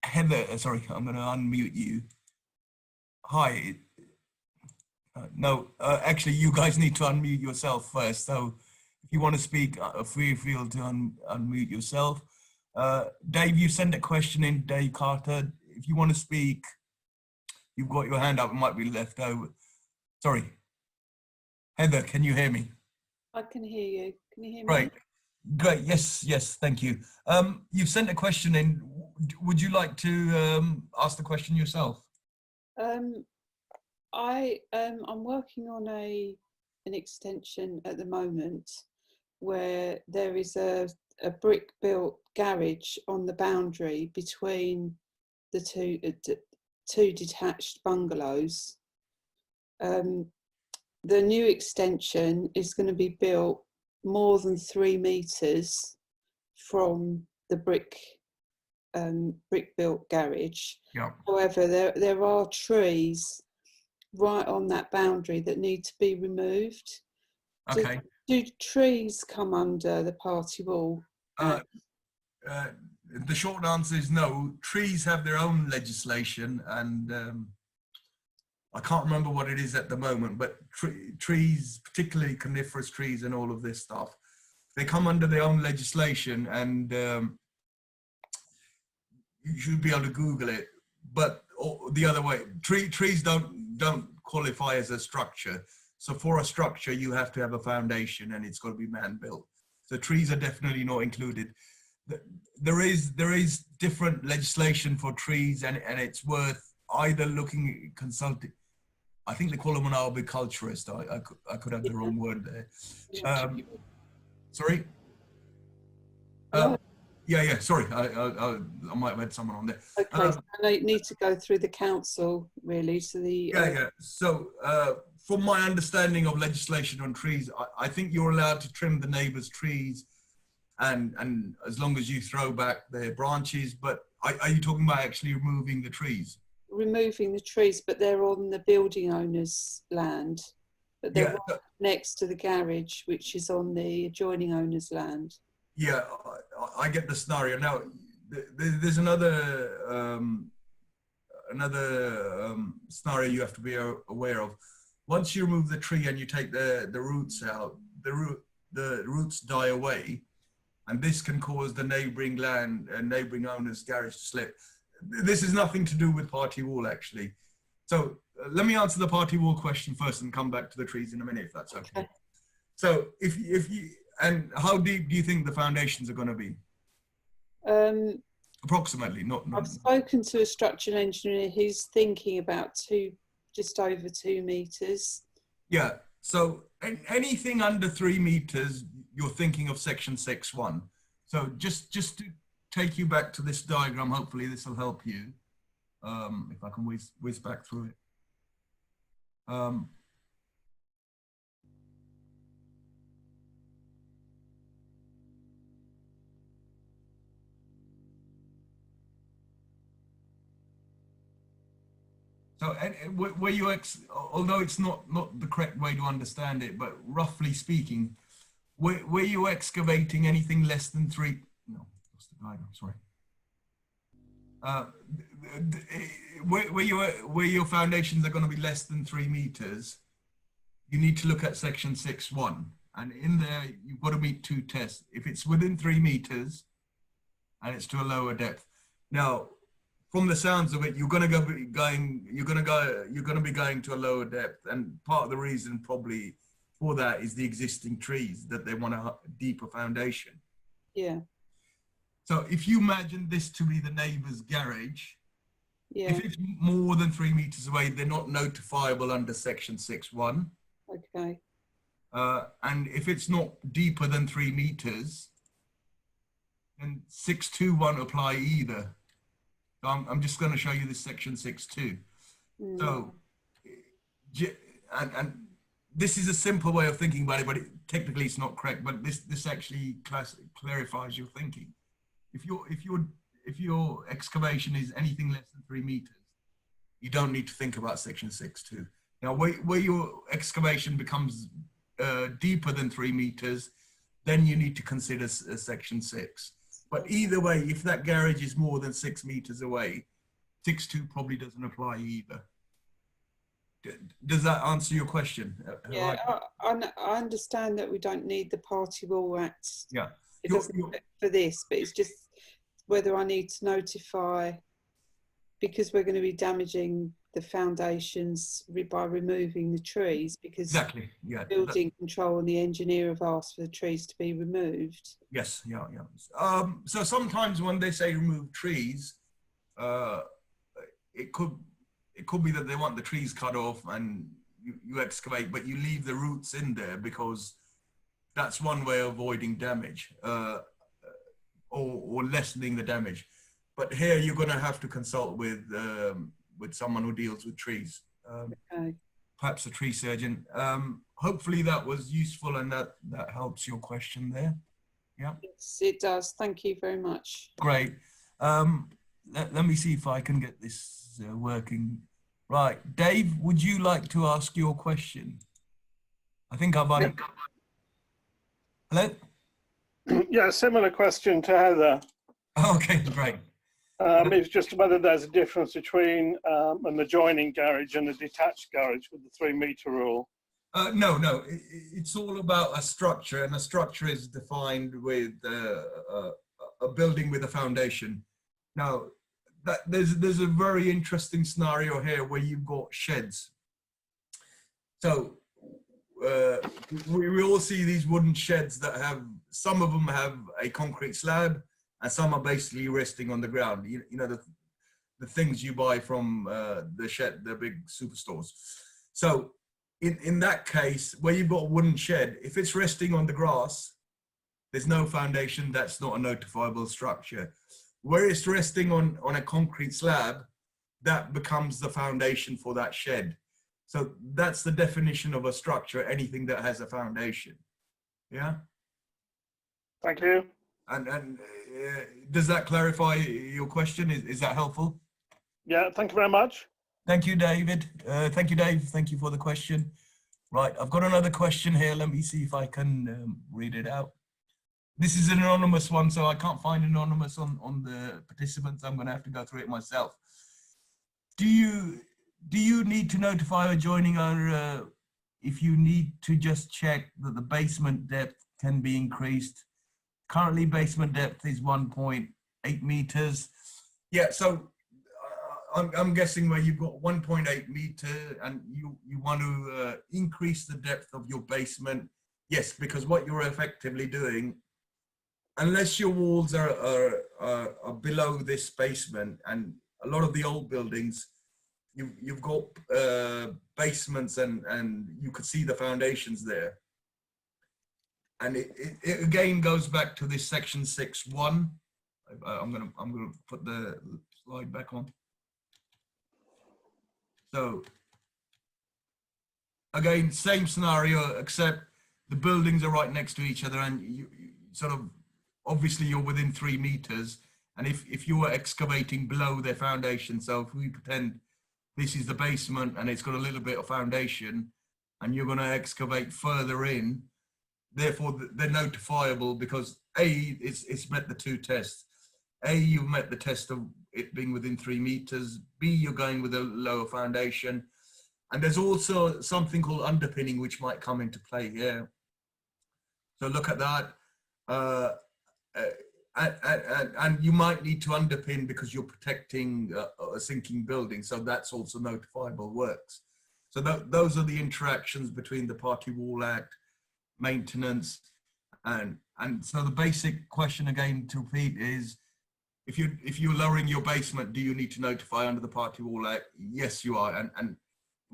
S1: Heather? Sorry, I'm going to unmute you. Hi. No, actually, you guys need to unmute yourself first. So if you want to speak, feel free to unmute yourself. Dave, you sent a question in, Dave Carter. If you want to speak, you've got your hand up, it might be left over. Sorry. Heather, can you hear me?
S4: I can hear you. Can you hear me?
S1: Great. Great. Yes. Yes. Thank you. You've sent a question in. Would you like to ask the question yourself?
S4: I'm working on an extension at the moment where there is a brick built garage on the boundary between the two detached bungalows. The new extension is going to be built more than 3 meters from the brick built garage.
S1: Yeah.
S4: However, there are trees right on that boundary that need to be removed.
S1: Okay.
S4: Do trees come under the party wall?
S1: The short answer is no. Trees have their own legislation, and I can't remember what it is at the moment, but trees, particularly coniferous trees and all of this stuff, they come under their own legislation, and you should be able to Google it. But the other way, trees don't qualify as a structure. So for a structure, you have to have a foundation, and it's got to be man-built. So trees are definitely not included. There is different legislation for trees, and it's worth either consulting. I think they call them an arboriculturist. I could have the wrong word there. Sorry. Yeah. Sorry, I might have had someone on there.
S4: Okay, so I need to go through the council really to the.
S1: Yeah. So, from my understanding of legislation on trees, I think you're allowed to trim the neighbour's trees, and as long as you throw back their branches. But are you talking about actually removing the trees?
S4: Removing the trees, but they're on the building owner's land. But they're right next to the garage, which is on the adjoining owner's land.
S1: Yeah, I get the scenario. Now, there's another scenario you have to be aware of. Once you remove the tree and you take the roots out, the roots die away, and this can cause the neighbouring land and neighbouring owner's garage to slip. This is nothing to do with party wall, actually. So let me answer the party wall question first and come back to the trees in a minute, if that's okay. So if you, and how deep do you think the foundations are going to be? Approximately, not.
S4: I've spoken to a structural engineer. He's thinking about just over 2 meters.
S1: Yeah. So anything under 3 meters, you're thinking of section 6.1. So just to take you back to this diagram, hopefully this will help you. If I can whiz back through it. So where you although it's not the correct way to understand it, but roughly speaking, were you excavating anything less than 3? No, that's the diagram. Sorry. Where your foundations are going to be less than 3 meters, you need to look at section 6.1, and in there you've got to meet 2 tests. If it's within 3 meters, and it's to a lower depth. Now, from the sounds of it, you're going to be going to a lower depth, and part of the reason probably for that is the existing trees, that they want a deeper foundation.
S4: Yeah.
S1: So if you imagine this to be the neighbour's garage,
S4: yeah.
S1: If it's more than 3 meters away, they're not notifiable under section 6.1.
S4: Okay.
S1: And if it's not deeper than 3 meters, then 6.2 won't apply either. So I'm just going to show you this section 6.2. So, and this is a simple way of thinking about it, but technically it's not correct. But this actually clarifies your thinking. If your excavation is anything less than 3 meters, you don't need to think about section 6.2. Now, where your excavation becomes deeper than 3 meters, then you need to consider section 6. But either way, if that garage is more than 6 meters away, 6.2 probably doesn't apply either. Does that answer your question?
S4: Yeah, I understand that we don't need the Party Wall Act.
S1: Yeah.
S4: For this, but it's just whether I need to notify because we're going to be damaging the foundations by removing the trees, because
S1: Exactly. Yeah.
S4: building control and the engineer have asked for the trees to be removed.
S1: Yes. Yeah. Yeah. So sometimes when they say remove trees, it could be that they want the trees cut off and you excavate, but you leave the roots in there because that's one way of avoiding damage or lessening the damage. But here you're going to have to consult with someone who deals with trees,
S4: Okay.
S1: perhaps a tree surgeon. Hopefully that was useful and that helps your question there. Yeah.
S4: Yes, it does. Thank you very much.
S1: Great. Let me see if I can get this working. Right, Dave, would you like to ask your question? I think I've on. Hello?
S5: Yeah, similar question to Heather.
S1: Okay, great.
S5: It's just whether there's a difference between an adjoining garage and a detached garage with the 3 meter rule.
S1: No, it's all about a structure, and a structure is defined with a building with a foundation. Now, there's a very interesting scenario here where you've got sheds. So we all see these wooden sheds that have, some of them have a concrete slab and some are basically resting on the ground. You know, the things you buy from the shed, the big superstores. So in that case, where you've got a wooden shed, if it's resting on the grass, there's no foundation, that's not a notifiable structure. Where it's resting on a concrete slab, that becomes the foundation for that shed. So that's the definition of a structure, anything that has a foundation. Yeah?
S5: Thank you.
S1: And does that clarify your question? Is that helpful?
S5: Yeah, thank you very much.
S1: Thank you, David. Thank you, Dave. Thank you for the question. Right, I've got another question here. Let me see if I can read it out. This is an anonymous one, so I can't find anonymous on the participants. I'm going to have to go through it myself. Do you need to notify adjoining owner if you need to just check that the basement depth can be increased? Currently, basement depth is 1.8 meters. Yeah, so I'm guessing where you've got 1.8 meter and you want to increase the depth of your basement. Yes, because what you're effectively doing, unless your walls are below this basement, and a lot of the old buildings, you've got basements and you could see the foundations there. And it again goes back to this section 6.1. I'm gonna put the slide back on. So again, same scenario, except the buildings are right next to each other, and you sort of, obviously you're within 3 meters. And if you were excavating below their foundation, so if we pretend this is the basement and it's got a little bit of foundation and you're going to excavate further in, therefore they're notifiable because A, it's met the 2 tests. A, you've met the test of it being within 3 meters. B, you're going with a lower foundation. And there's also something called underpinning, which might come into play here. So look at that. And you might need to underpin because you're protecting a sinking building. So that's also notifiable works. So those are the interactions between the Party Wall Act, maintenance, and so the basic question again to repeat is, if you're lowering your basement, do you need to notify under the Party Wall Act? Yes, you are. And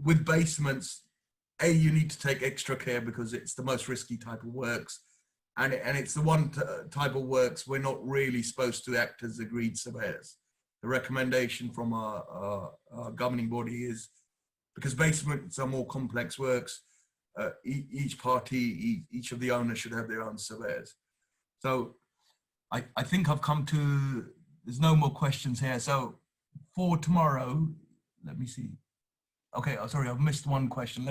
S1: with basements, A, you need to take extra care because it's the most risky type of works. And it's the one type of works we're not really supposed to act as agreed surveyors. The recommendation from our governing body is, because basements are more complex works, each party, each of the owners should have their own surveyors. So I think I've come to, there's no more questions here. So for tomorrow, let me see. Okay, oh, sorry, I've missed one question.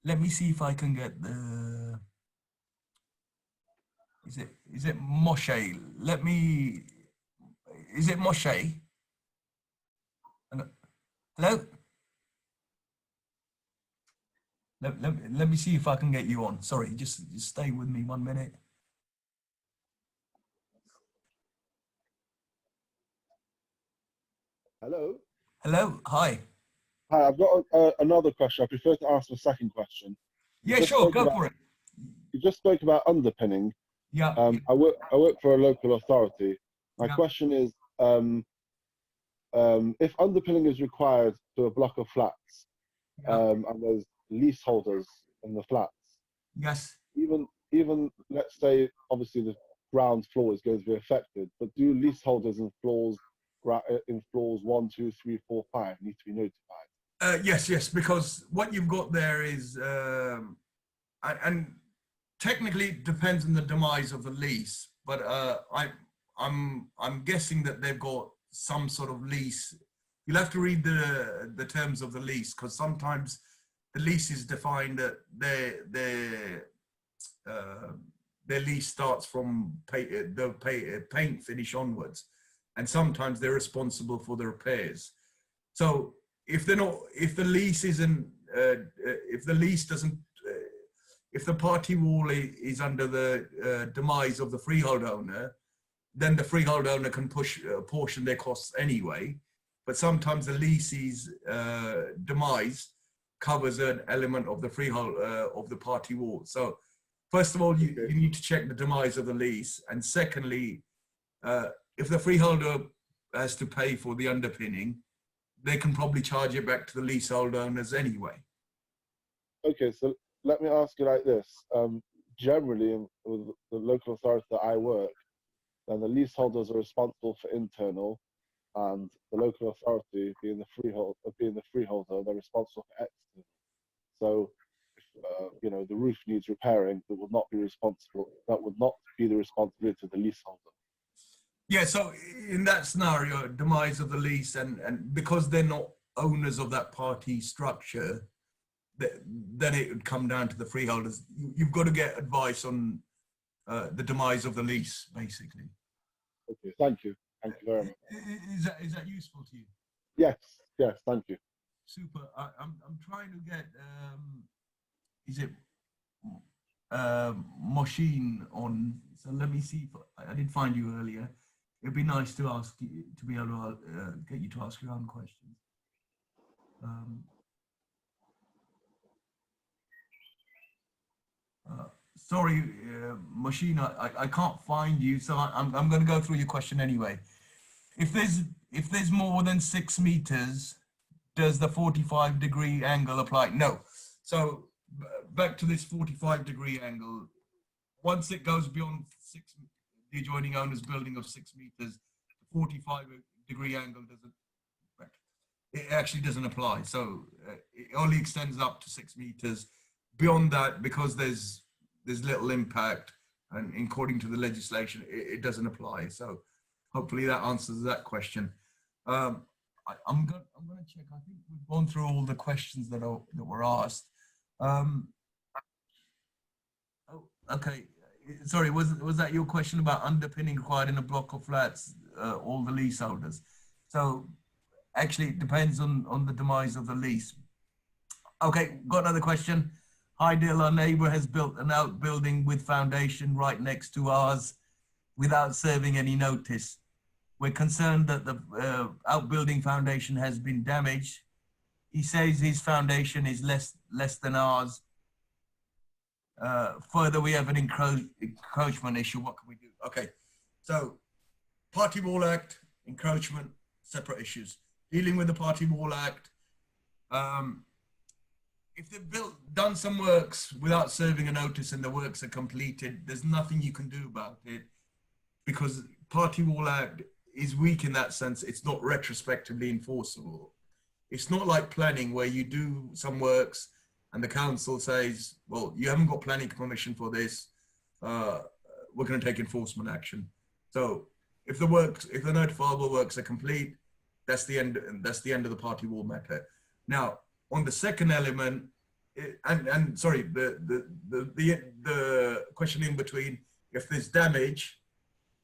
S1: Let me see if I can get the, is it Moshe? Let me, is it Moshe? Hello? Let me see if I can get you on. Sorry, just stay with me 1 minute.
S6: Hello?
S1: Hello, hi.
S6: Hi, I've got another question. I prefer to ask the second question.
S1: Yeah, sure, go for it.
S6: You just spoke about underpinning.
S1: Yeah.
S6: I work for a local authority. My
S1: Yeah.
S6: question is, if underpinning is required to a block of flats,
S1: Yeah.
S6: and there's leaseholders in the flats,
S1: Yes.
S6: even let's say obviously the ground floor is going to be affected, but do leaseholders in floors 1, 2, 3, 4, 5 need to be notified?
S1: Yes, because what you've got there is, and technically it depends on the demise of the lease, but I'm guessing that they've got some sort of lease. You'll have to read the terms of the lease, because sometimes the lease is defined that their lease starts from paint finish onwards, and sometimes they're responsible for the repairs. So if they're not, if the lease isn't, if the lease doesn't, if the party wall is under the demise of the freehold owner, then the freehold owner can portion their costs anyway. But sometimes the lease's demise covers an element of the freehold of the party wall. So first of all, you need to check the demise of the lease, and secondly, if the freeholder has to pay for the underpinning, they can probably charge it back to the leasehold owners anyway.
S6: Okay, so let me ask you like this. Generally, with the local authority that I work, then the leaseholders are responsible for internal, and the local authority, being the freeholder, they're responsible for external. So, if the roof needs repairing, that would not be responsible. That would not be the responsibility of the leaseholder.
S1: Yeah, so in that scenario, demise of the lease, and because they're not owners of that party structure, then it would come down to the freeholders. You've got to get advice on the demise of the lease, basically.
S6: Okay, thank you. Thank you very much.
S1: Is that useful to you?
S6: Yes, thank you.
S1: Super. I'm trying to get is it Machine on? So let me see if I did find you earlier. It'd be nice to ask you to be able to get you to ask your own questions. Sorry, Machine, I can't find you, so I'm going to go through your question anyway. If there's more than 6 meters, does the 45-degree angle apply? No. So back to this 45-degree angle. Once it goes beyond the adjoining owner's building of 6 meters, the 45-degree angle actually doesn't apply. So it only extends up to 6 meters. Beyond that, because there's little impact, and according to the legislation, it doesn't apply. So hopefully that answers that question. I'm going to check. I think we've gone through all the questions that were asked. Okay. Sorry, was that your question about underpinning required in a block of flats, all the leaseholders? So actually it depends on the demise of the lease. Okay, got another question. Hi, Dil, our neighbor has built an outbuilding with foundation right next to ours without serving any notice. We're concerned that the outbuilding foundation has been damaged. He says his foundation is less than ours. Further, we have an encroachment issue. What can we do? Okay, so Party Wall Act, encroachment, separate issues. Dealing with the Party Wall Act, if they've done some works without serving a notice and the works are completed, there's nothing you can do about it, because Party Wall Act is weak in that sense. It's not retrospectively enforceable. It's not like planning, where you do some works and the council says, well, you haven't got planning permission for this. We're going to take enforcement action. So if the notifiable works are complete, that's the end of the Party Wall matter. Now, on the second element, and sorry, the question in between, if there's damage,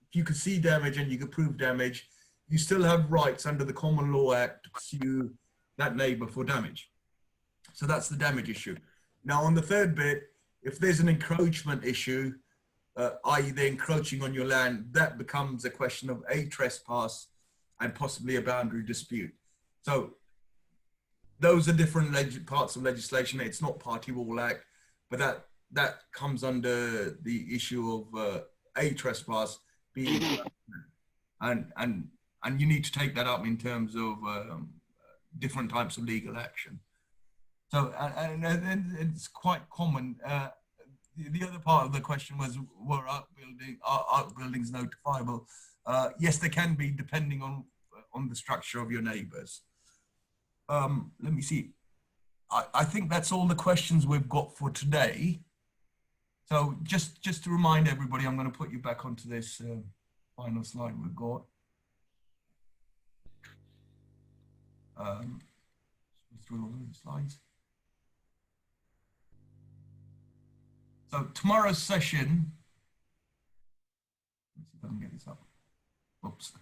S1: if you could see damage and you could prove damage, you still have rights under the Common Law Act to sue that neighbor for damage. So that's the damage issue. Now, on the third bit, if there's an encroachment issue, i.e. they're encroaching on your land, that becomes a question of a trespass and possibly a boundary dispute. So those are different parts of legislation. It's not Party Wall Act, but that comes under the issue of a trespass being, and you need to take that up in terms of different types of legal action. So and it's quite common. The other part of the question was, were outbuildings notifiable? Yes, they can be, depending on the structure of your neighbours. Let me see. I think that's all the questions we've got for today. So just to remind everybody, I'm going to put you back onto this final slide we've got. Through all the slides. So tomorrow's session, let's see if I can get this up. Oops.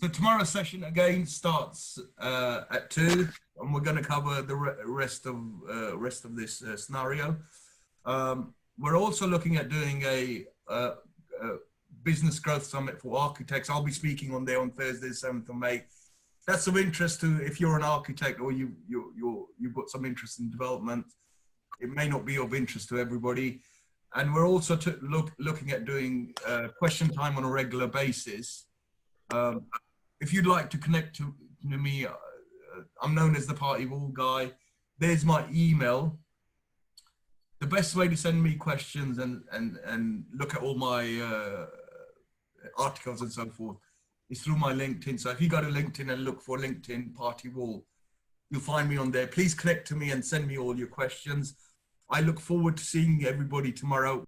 S1: So tomorrow's session again starts at 2, and we're going to cover the rest of this scenario. We're also looking at doing a business growth summit for architects. I'll be speaking on there on Thursday, 7th of May. That's of interest to, if you're an architect or you've got some interest in development. It may not be of interest to everybody. And we're also looking at doing question time on a regular basis. If you'd like to connect to me, I'm known as the Party Wall guy. There's my email. The best way to send me questions and look at all my articles and so forth is through my LinkedIn. So if you go to LinkedIn and look for LinkedIn Party Wall, you'll find me on there. Please connect to me and send me all your questions. I look forward to seeing everybody tomorrow.